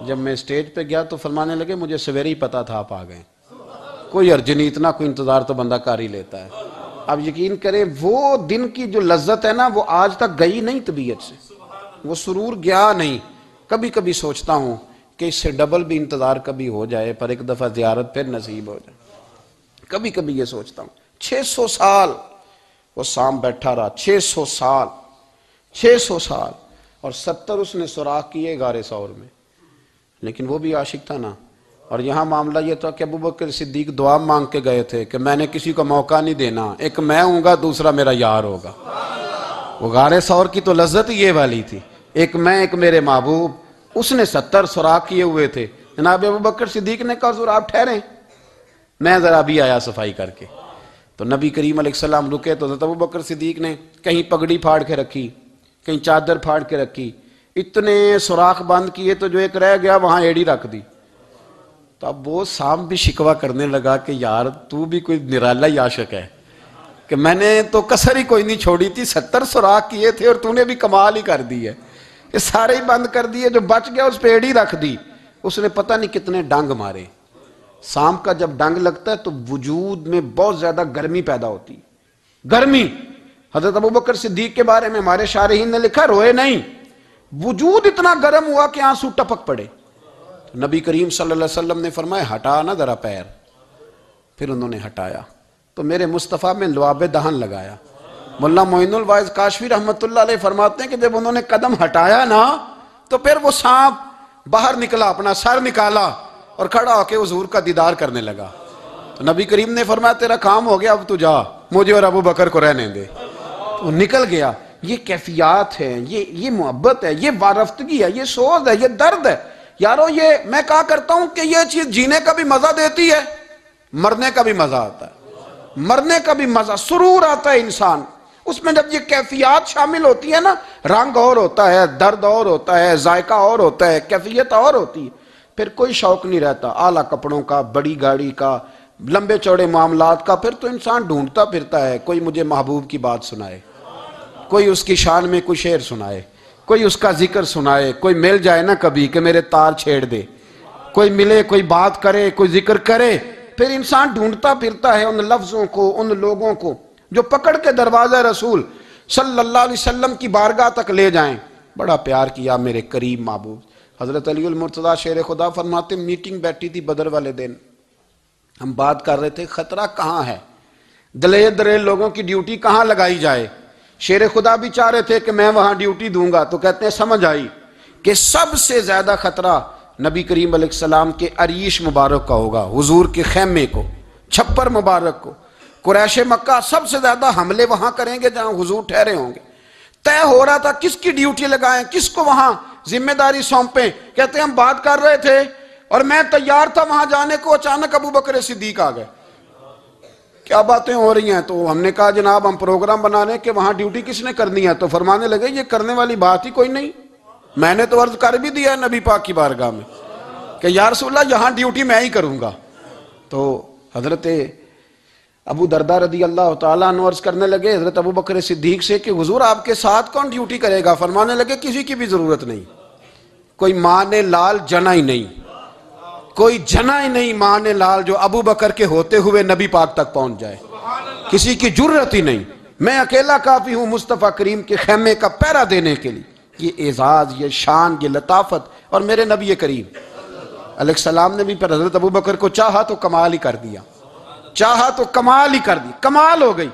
جب میں اسٹیج پہ گیا تو فرمانے لگے مجھے سویرے ہی پتا تھا آپ آ گئے، کوئی عرض نہیں، اتنا کوئی انتظار تو بندہ کر ہی لیتا ہے۔ اب یقین کریں وہ دن کی جو لذت ہے نا وہ آج تک گئی نہیں طبیعت سے، وہ سرور گیا نہیں۔ کبھی کبھی سوچتا ہوں کہ اس سے ڈبل بھی انتظار کبھی ہو جائے، پر ایک دفعہ زیارت پھر نصیب ہو جائے، کبھی کبھی یہ سوچتا ہوں۔ 600 سال وہ سام بیٹھا رہا، 600 سال، اور 70 اس نے سوراخ کیے غار ثور میں، لیکن وہ بھی عاشق تھا نا۔ اور یہاں معاملہ یہ تھا کہ ابو بکر صدیق دعا مانگ کے گئے تھے کہ میں نے کسی کو موقع نہیں دینا، ایک میں ہوں گا دوسرا میرا یار ہوگا۔ وہ غار ثور کی تو لذت یہ والی تھی، ایک میں ایک میرے محبوب۔ اس نے 70 سوراخ کیے ہوئے تھے، جناب ابو بکر صدیق نے کہا حضور آپ ٹھہریں، میں ذرا بھی آیا صفائی کر کے۔ تو نبی کریم علیہ السلام رکے تو حضرت ابو بکر صدیق نے کہیں پگڑی پھاڑ کے رکھی، کہیں چادر پھاڑ کے رکھی، اتنے سوراخ بند کیے تو جو ایک رہ گیا وہاں ایڑی رکھ دی۔ تو اب وہ سام بھی شکوہ کرنے لگا کہ یار تو بھی کوئی نرالا ہی عاشق ہے کہ میں نے تو کسر ہی کوئی نہیں چھوڑی تھی، 70 سوراخ کیے تھے اور تو نے بھی کمال ہی کر دی ہے، یہ سارے ہی بند کر دیے، جو بچ گیا اس پہ ایڑی رکھ دی۔ اس نے پتہ نہیں کتنے ڈنگ مارے۔ سام کا جب ڈنگ لگتا ہے تو وجود میں بہت زیادہ گرمی پیدا ہوتی، گرمی۔ حضرت ابوبکر صدیق کے بارے میں ہمارے شارحین نے لکھا روئے نہیں، وجود اتنا گرم ہوا کہ آنسو ٹپک پڑے۔ نبی کریم صلی اللہ علیہ وسلم نے فرمایا ہٹا نا ذرا پیر، پھر انہوں نے ہٹایا تو میرے مصطفیٰ میں لعاب دہن لگایا۔ مولانا معین الواعظ کاشفی رحمت اللہ علیہ فرماتے ہیں کہ جب انہوں نے قدم ہٹایا نا تو پھر وہ سانپ باہر نکلا، اپنا سر نکالا اور کھڑا ہو کے حضور کا دیدار کرنے لگا۔ تو نبی کریم نے فرمایا تیرا کام ہو گیا، اب تو جا، مجھے اور ابو بکر کو رہنے دے۔ تو نکل گیا۔ یہ کیفیات ہے، یہ محبت ہے، یہ وارفتگی ہے، یہ سوز ہے، یہ درد ہے۔ یارو یہ میں کہا کرتا ہوں کہ یہ چیز جینے کا بھی مزہ دیتی ہے، مرنے کا بھی مزہ آتا ہے، مرنے کا بھی مزہ، سرور آتا ہے انسان اس میں جب یہ کیفیات شامل ہوتی ہے نا۔ رنگ اور ہوتا ہے، درد اور ہوتا ہے، ذائقہ اور ہوتا ہے، کیفیت اور ہوتی ہے، پھر کوئی شوق نہیں رہتا اعلیٰ کپڑوں کا، بڑی گاڑی کا، لمبے چوڑے معاملات کا۔ پھر تو انسان ڈھونڈتا پھرتا ہے کوئی مجھے محبوب کی بات سنائے، کوئی اس کی شان میں کوئی شعر سنائے، کوئی اس کا ذکر سنائے، کوئی مل جائے نا کبھی کہ میرے تار چھیڑ دے، کوئی ملے، کوئی بات کرے، کوئی ذکر کرے۔ پھر انسان ڈھونڈتا پھرتا ہے ان لفظوں کو، ان لوگوں کو جو پکڑ کے دروازہ رسول صلی اللہ علیہ وسلم کی بارگاہ تک لے جائیں۔ بڑا پیار کیا میرے قریب محبوب۔ حضرت علی المرتضیٰ شیر خدا فرماتے میٹنگ بیٹھی تھی بدر والے دن، ہم بات کر رہے تھے خطرہ کہاں ہے، دلیر لوگوں کی ڈیوٹی کہاں لگائی جائے۔ شیر خدا بھی چاہ رہے تھے کہ میں وہاں ڈیوٹی دوں گا، تو کہتے ہیں سمجھ آئی کہ سب سے زیادہ خطرہ نبی کریم علیہ السلام کے عریش مبارک کا ہوگا، حضور کے خیمے کو، چھپر مبارک کو۔ قریش مکہ سب سے زیادہ حملے وہاں کریں گے جہاں حضور ٹھہرے ہوں گے۔ طے ہو رہا تھا کس کی ڈیوٹی لگائیں، کس کو وہاں ذمہ داری سونپیں۔ کہتے ہیں ہم بات کر رہے تھے اور میں تیار تھا وہاں جانے کو، اچانک ابو بکر صدیق آ گئے۔ کیا باتیں ہو رہی ہیں؟ تو ہم نے کہا جناب ہم پروگرام بنا رہے ہیں کہ وہاں ڈیوٹی کس نے کرنی ہے، تو فرمانے لگے یہ کرنے والی بات ہی کوئی نہیں، میں نے تو عرض کر بھی دیا ہے نبی پاک کی بارگاہ میں کہ یا رسول اللہ یہاں ڈیوٹی میں ہی کروں گا۔ تو حضرت ابو دردہ رضی اللہ تعالیٰ عنہ عرض کرنے لگے حضرت ابو بکر صدیق سے کہ حضور آپ کے ساتھ کون ڈیوٹی کرے گا؟ فرمانے لگے کسی کی بھی ضرورت نہیں، کوئی ماں نے لال جنا ہی نہیں، کوئی جنا ہی نہیں ماں نے لال جو ابو بکر کے ہوتے ہوئے نبی پاک تک پہنچ جائے، کسی کی جرت ہی نہیں، میں اکیلا کافی ہوں مصطفیٰ کریم کے خیمے کا پہرا دینے کے لیے۔ یہ اعزاز، یہ شان، یہ لطافت، اور میرے نبی کریم علیہ السلام نے بھی پر حضرت ابو بکر کو چاہا تو کمال ہی کر دیا، چاہا تو کمال ہی کر دی، کمال ہو گئی۔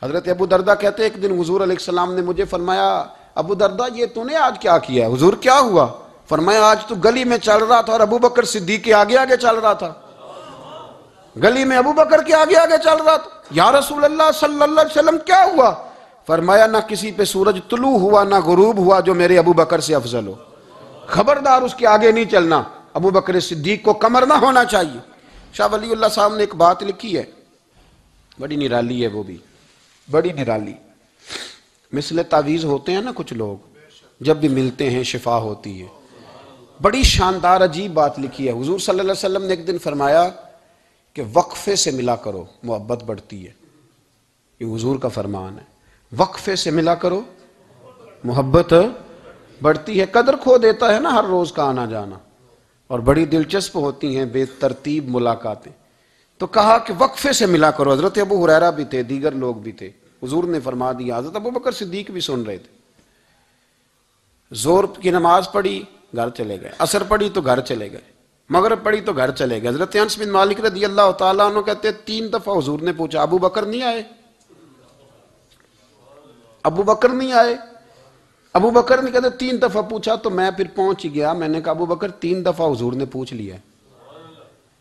حضرت ابو دردہ کہتے ایک دن حضور علیہ السلام نے مجھے فرمایا ابو دردہ یہ تو نے آج کیا کیا ہے؟ حضور کیا ہوا؟ فرمایا آج تو گلی میں چل رہا تھا اور ابو بکر صدیق کے آگے آگے چل رہا تھا، گلی میں ابو بکر کے آگے آگے چل رہا تھا۔ یا رسول اللہ صلی اللہ علیہ وسلم کیا ہوا؟ فرمایا نہ کسی پہ سورج طلوع ہوا نہ غروب ہوا جو میرے ابو بکر سے افضل ہو، خبردار اس کے آگے نہیں چلنا، ابو بکر صدیق کو کمر نہ ہونا چاہیے۔ شاہ ولی اللہ صاحب نے ایک بات لکھی ہے، بڑی نرالی ہے، وہ بھی بڑی نرالی۔ مثل تعویذ ہوتے ہیں نا کچھ لوگ، جب بھی ملتے ہیں شفا ہوتی ہے۔ بڑی شاندار عجیب بات لکھی ہے۔ حضور صلی اللہ علیہ وسلم نے ایک دن فرمایا کہ وقفے سے ملا کرو محبت بڑھتی ہے، یہ حضور کا فرمان ہے، وقفے سے ملا کرو محبت بڑھتی ہے۔ قدر کھو دیتا ہے نا ہر روز کا آنا جانا، اور بڑی دلچسپ ہوتی ہیں بے ترتیب ملاقاتیں۔ تو کہا کہ وقفے سے ملا کرو۔ حضرت ابو ہریرہ بھی تھے، دیگر لوگ بھی تھے، حضور نے فرما دیا۔ حضرت ابو بکر صدیق بھی سن رہے تھے۔ زور کی نماز پڑھی گھر چلے گئے، عصر پڑھی تو گھر چلے گئے، مغرب پڑھی تو گھر چلے گئے۔ حضرت انس بن مالک رضی اللہ تعالیٰ عنہ کہتے ہیں 3 دفعہ حضور نے پوچھا ابو بکر نہیں آئے؟ ابو بکر نہیں آئے؟ ابو بکر نے کہتے 3 دفعہ پوچھا تو میں پھر پہنچ گیا، میں نے کہا ابو بکر 3 دفعہ حضور نے پوچھ لیا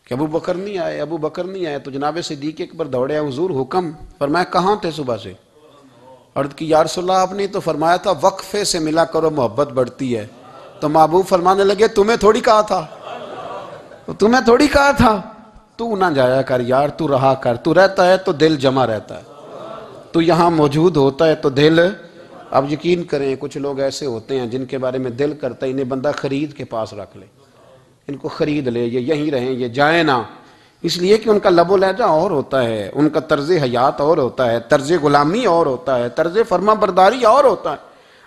کہ ابو بکر نہیں آئے، ابو بکر نہیں آئے۔ تو جناب صدیق اکبر دوڑے حضور حکم، فرمایا کہاں تھے صبح سے؟ عرض کی یا رسول اللہ آپ نے تو فرمایا تھا وقفے سے ملا کرو محبت بڑھتی ہے۔ تو محبوب فرمانے لگے تمہیں تھوڑی کہا تھا، تمہیں تھوڑی کہا تھا، تو نہ جایا کر یار، تو رہا کر، تو رہتا ہے تو دل جمع رہتا ہے، تو یہاں موجود ہوتا ہے تو دل۔ اب یقین کریں کچھ لوگ ایسے ہوتے ہیں جن کے بارے میں دل کرتا ہے انہیں بندہ خرید کے پاس رکھ لے، ان کو خرید لے، یہ یہیں رہیں، یہ جائیں نہ، اس لیے کہ ان کا لب و لہجہ اور ہوتا ہے، ان کا طرز حیات اور ہوتا ہے، طرز غلامی اور ہوتا ہے، طرز فرما برداری اور ہوتا ہے،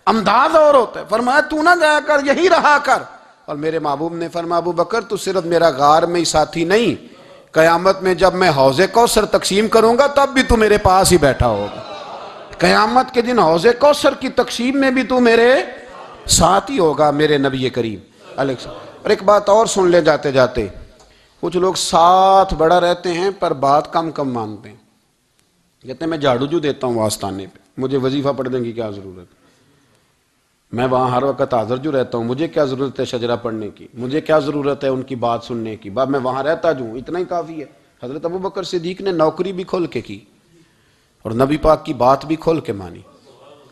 انداز اور ہوتا ہے۔ فرمایا تو نہ جایا کر، یہی رہا کر۔ اور میرے محبوب نے فرمایا ابو بکر تو صرف میرا غار میں ہی ساتھی نہیں، قیامت میں جب میں حوض کوثر تقسیم کروں گا تب بھی تو میرے پاس ہی بیٹھا ہوگا، قیامت کے دن حوض کوثر کی تقسیم میں بھی تو میرے ساتھ ہی ہوگا، میرے نبی کریم علیہ السلام۔ اور ایک بات اور سن لے جاتے جاتے، کچھ لوگ ساتھ بڑا رہتے ہیں پر بات کم کم مانتے ہیں، کہتے ہیں میں جھاڑو جو دیتا ہوں آستانے پہ، مجھے وظیفہ پڑھنے کی کیا ضرورت ہے، میں وہاں ہر وقت حاضر جو رہتا ہوں، مجھے کیا ضرورت ہے شجرہ پڑھنے کی، مجھے کیا ضرورت ہے ان کی بات سننے کی، میں وہاں رہتا جو ہوں اتنا ہی کافی ہے۔ حضرت ابوبکر صدیق نے نوکری بھی کھول کے کی اور نبی پاک کی بات بھی کھول کے مانی،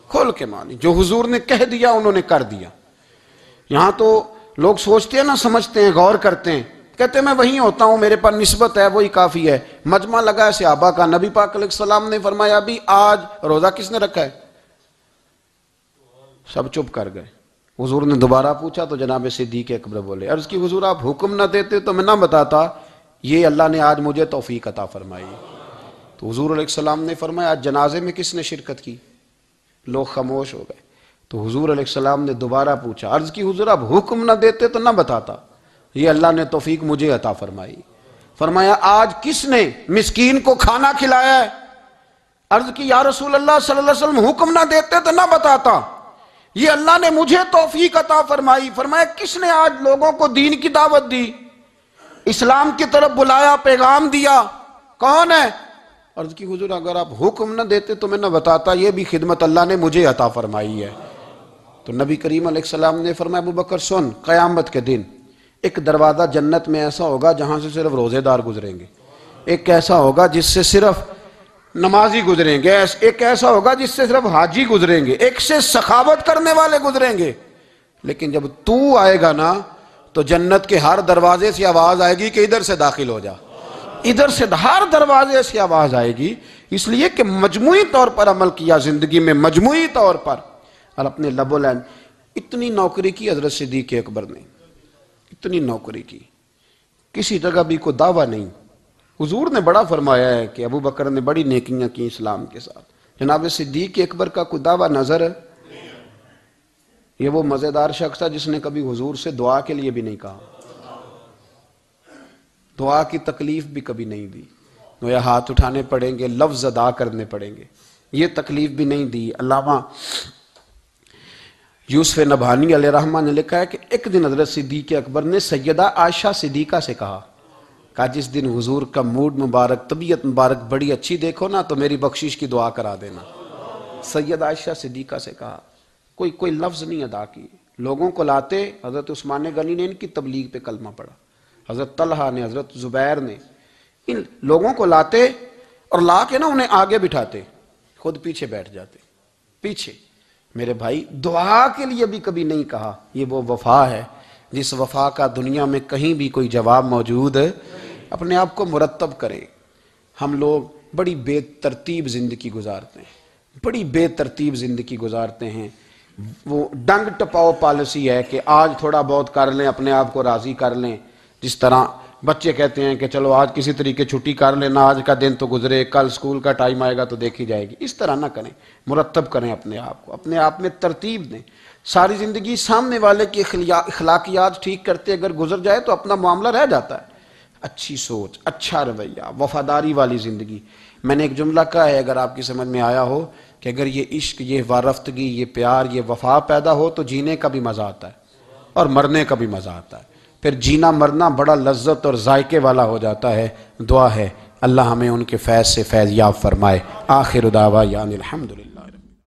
کھول کے مانی، جو حضور نے کہہ دیا انہوں نے کر دیا۔ یہاں تو لوگ سوچتے ہیں نہ سمجھتے ہیں، غور کرتے ہیں، کہتے ہیں میں وہیں ہوتا ہوں، میرے پر نسبت ہے وہی کافی ہے۔ مجمع لگا ہے صحابہ کا، نبی پاک علیہ السلام نے فرمایا ابھی آج روزہ کس نے رکھا ہے؟ سب چپ کر گئے۔ حضور نے دوبارہ پوچھا تو جناب صدیق اکبر بولے، عرض کی حضور آپ حکم نہ دیتے تو میں نہ بتاتا، یہ اللہ نے آج مجھے توفیق عطا فرمائی۔ تو حضور علیہ السلام نے فرمایا آج جنازے میں کس نے شرکت کی؟ لوگ خاموش ہو گئے۔ تو حضور علیہ السلام نے دوبارہ پوچھا، عرض کی حضور آپ حکم نہ دیتے تو نہ بتاتا، یہ اللہ نے توفیق مجھے عطا فرمائی۔ فرمایا آج کس نے مسکین کو کھانا کھلایا ہے؟ عرض کی یا رسول اللہ صلی اللہ علیہ وسلم حکم نہ دیتے تو نہ بتاتا، یہ اللہ نے مجھے توفیق عطا فرمائی۔ فرمایا کس نے آج لوگوں کو دین کی دعوت دی، اسلام کی طرف بلایا، پیغام دیا، کون ہے؟ عرض کی حضور اگر آپ حکم نہ دیتے تو میں نہ بتاتا، یہ بھی خدمت اللہ نے مجھے عطا فرمائی ہے۔ تو نبی کریم علیہ السلام نے فرمایا ابو بکر سن، قیامت کے دن ایک دروازہ جنت میں ایسا ہوگا جہاں سے صرف روزے دار گزریں گے، ایک ایسا ہوگا جس سے صرف نمازی گزریں گے، ایک ایسا ہوگا جس سے صرف حاجی گزریں گے، ایک سے سخاوت کرنے والے گزریں گے۔ لیکن جب تو آئے گا نا تو جنت کے ہر دروازے سے آواز آئے گی کہ ادھر سے داخل ہو جا، ادھر سے، ہر دروازے سے آواز آئے گی، اس لیے کہ مجموعی طور پر عمل کیا زندگی میں، مجموعی طور پر، اور اپنے لب و لہجہ۔ اتنی نوکری کی حضرت صدیق اکبر نے، اتنی نوکری کی، کسی جگہ بھی کوئی دعویٰ نہیں۔ حضور نے بڑا فرمایا ہے کہ ابو بکر نے بڑی نیکیاں کی اسلام کے ساتھ، جناب صدیق اکبر کا کوئی دعویٰ نظر ہے؟ یہ وہ مزیدار شخص ہے جس نے کبھی حضور سے دعا کے لیے بھی نہیں کہا، دعا کی تکلیف بھی کبھی نہیں دی، گویا ہاتھ اٹھانے پڑیں گے، لفظ ادا کرنے پڑیں گے، یہ تکلیف بھی نہیں دی۔ علامہ یوسف نبہانی علیہ رحمہ نے لکھا ہے کہ ایک دن حضرت صدیق اکبر نے سیدہ عائشہ صدیقہ سے کہا جس دن حضور کا موڈ مبارک، طبیعت مبارک بڑی اچھی دیکھو نا تو میری بخشش کی دعا کرا دینا۔ سیدہ عائشہ صدیقہ سے کہا، کوئی لفظ نہیں ادا کی، لوگوں کو لاتے، حضرت عثمان غنی نے ان کی تبلیغ پہ کلمہ پڑھا، حضرت طلحہ نے، حضرت زبیر نے، ان لوگوں کو لاتے اور لا کے نا انہیں آگے بٹھاتے، خود پیچھے بیٹھ جاتے، پیچھے۔ میرے بھائی دعا کے لیے بھی کبھی نہیں کہا، یہ وہ وفا ہے جس وفا کا دنیا میں کہیں بھی کوئی جواب موجود ہے۔ اپنے آپ کو مرتب کریں۔ ہم لوگ بڑی بے ترتیب زندگی گزارتے ہیں، بڑی بے ترتیب زندگی گزارتے ہیں، وہ ڈنگ ٹپاؤ پالیسی ہے کہ آج تھوڑا بہت کر لیں، اپنے آپ کو راضی کر لیں، جس طرح بچے کہتے ہیں کہ چلو آج کسی طریقے چھٹی کر لینا، آج کا دن تو گزرے، کل سکول کا ٹائم آئے گا تو دیکھی جائے گی۔ اس طرح نہ کریں، مرتب کریں اپنے آپ کو، اپنے آپ میں ترتیب دیں۔ ساری زندگی سامنے والے کی اخلاقیات ٹھیک کرتے اگر گزر جائے تو اپنا معاملہ رہ جاتا ہے۔ اچھی سوچ، اچھا رویہ، وفاداری والی زندگی۔ میں نے ایک جملہ کہا ہے، اگر آپ کی سمجھ میں آیا ہو، کہ اگر یہ عشق، یہ وارفتگی، یہ پیار، یہ وفا پیدا ہو تو جینے کا بھی مزہ آتا ہے اور مرنے کا بھی مزہ آتا ہے، پھر جینا مرنا بڑا لذت اور ذائقے والا ہو جاتا ہے۔ دعا ہے اللہ ہمیں ان کے فیض سے فیض یاب فرمائے۔ آخر دعوانا الحمدللہ۔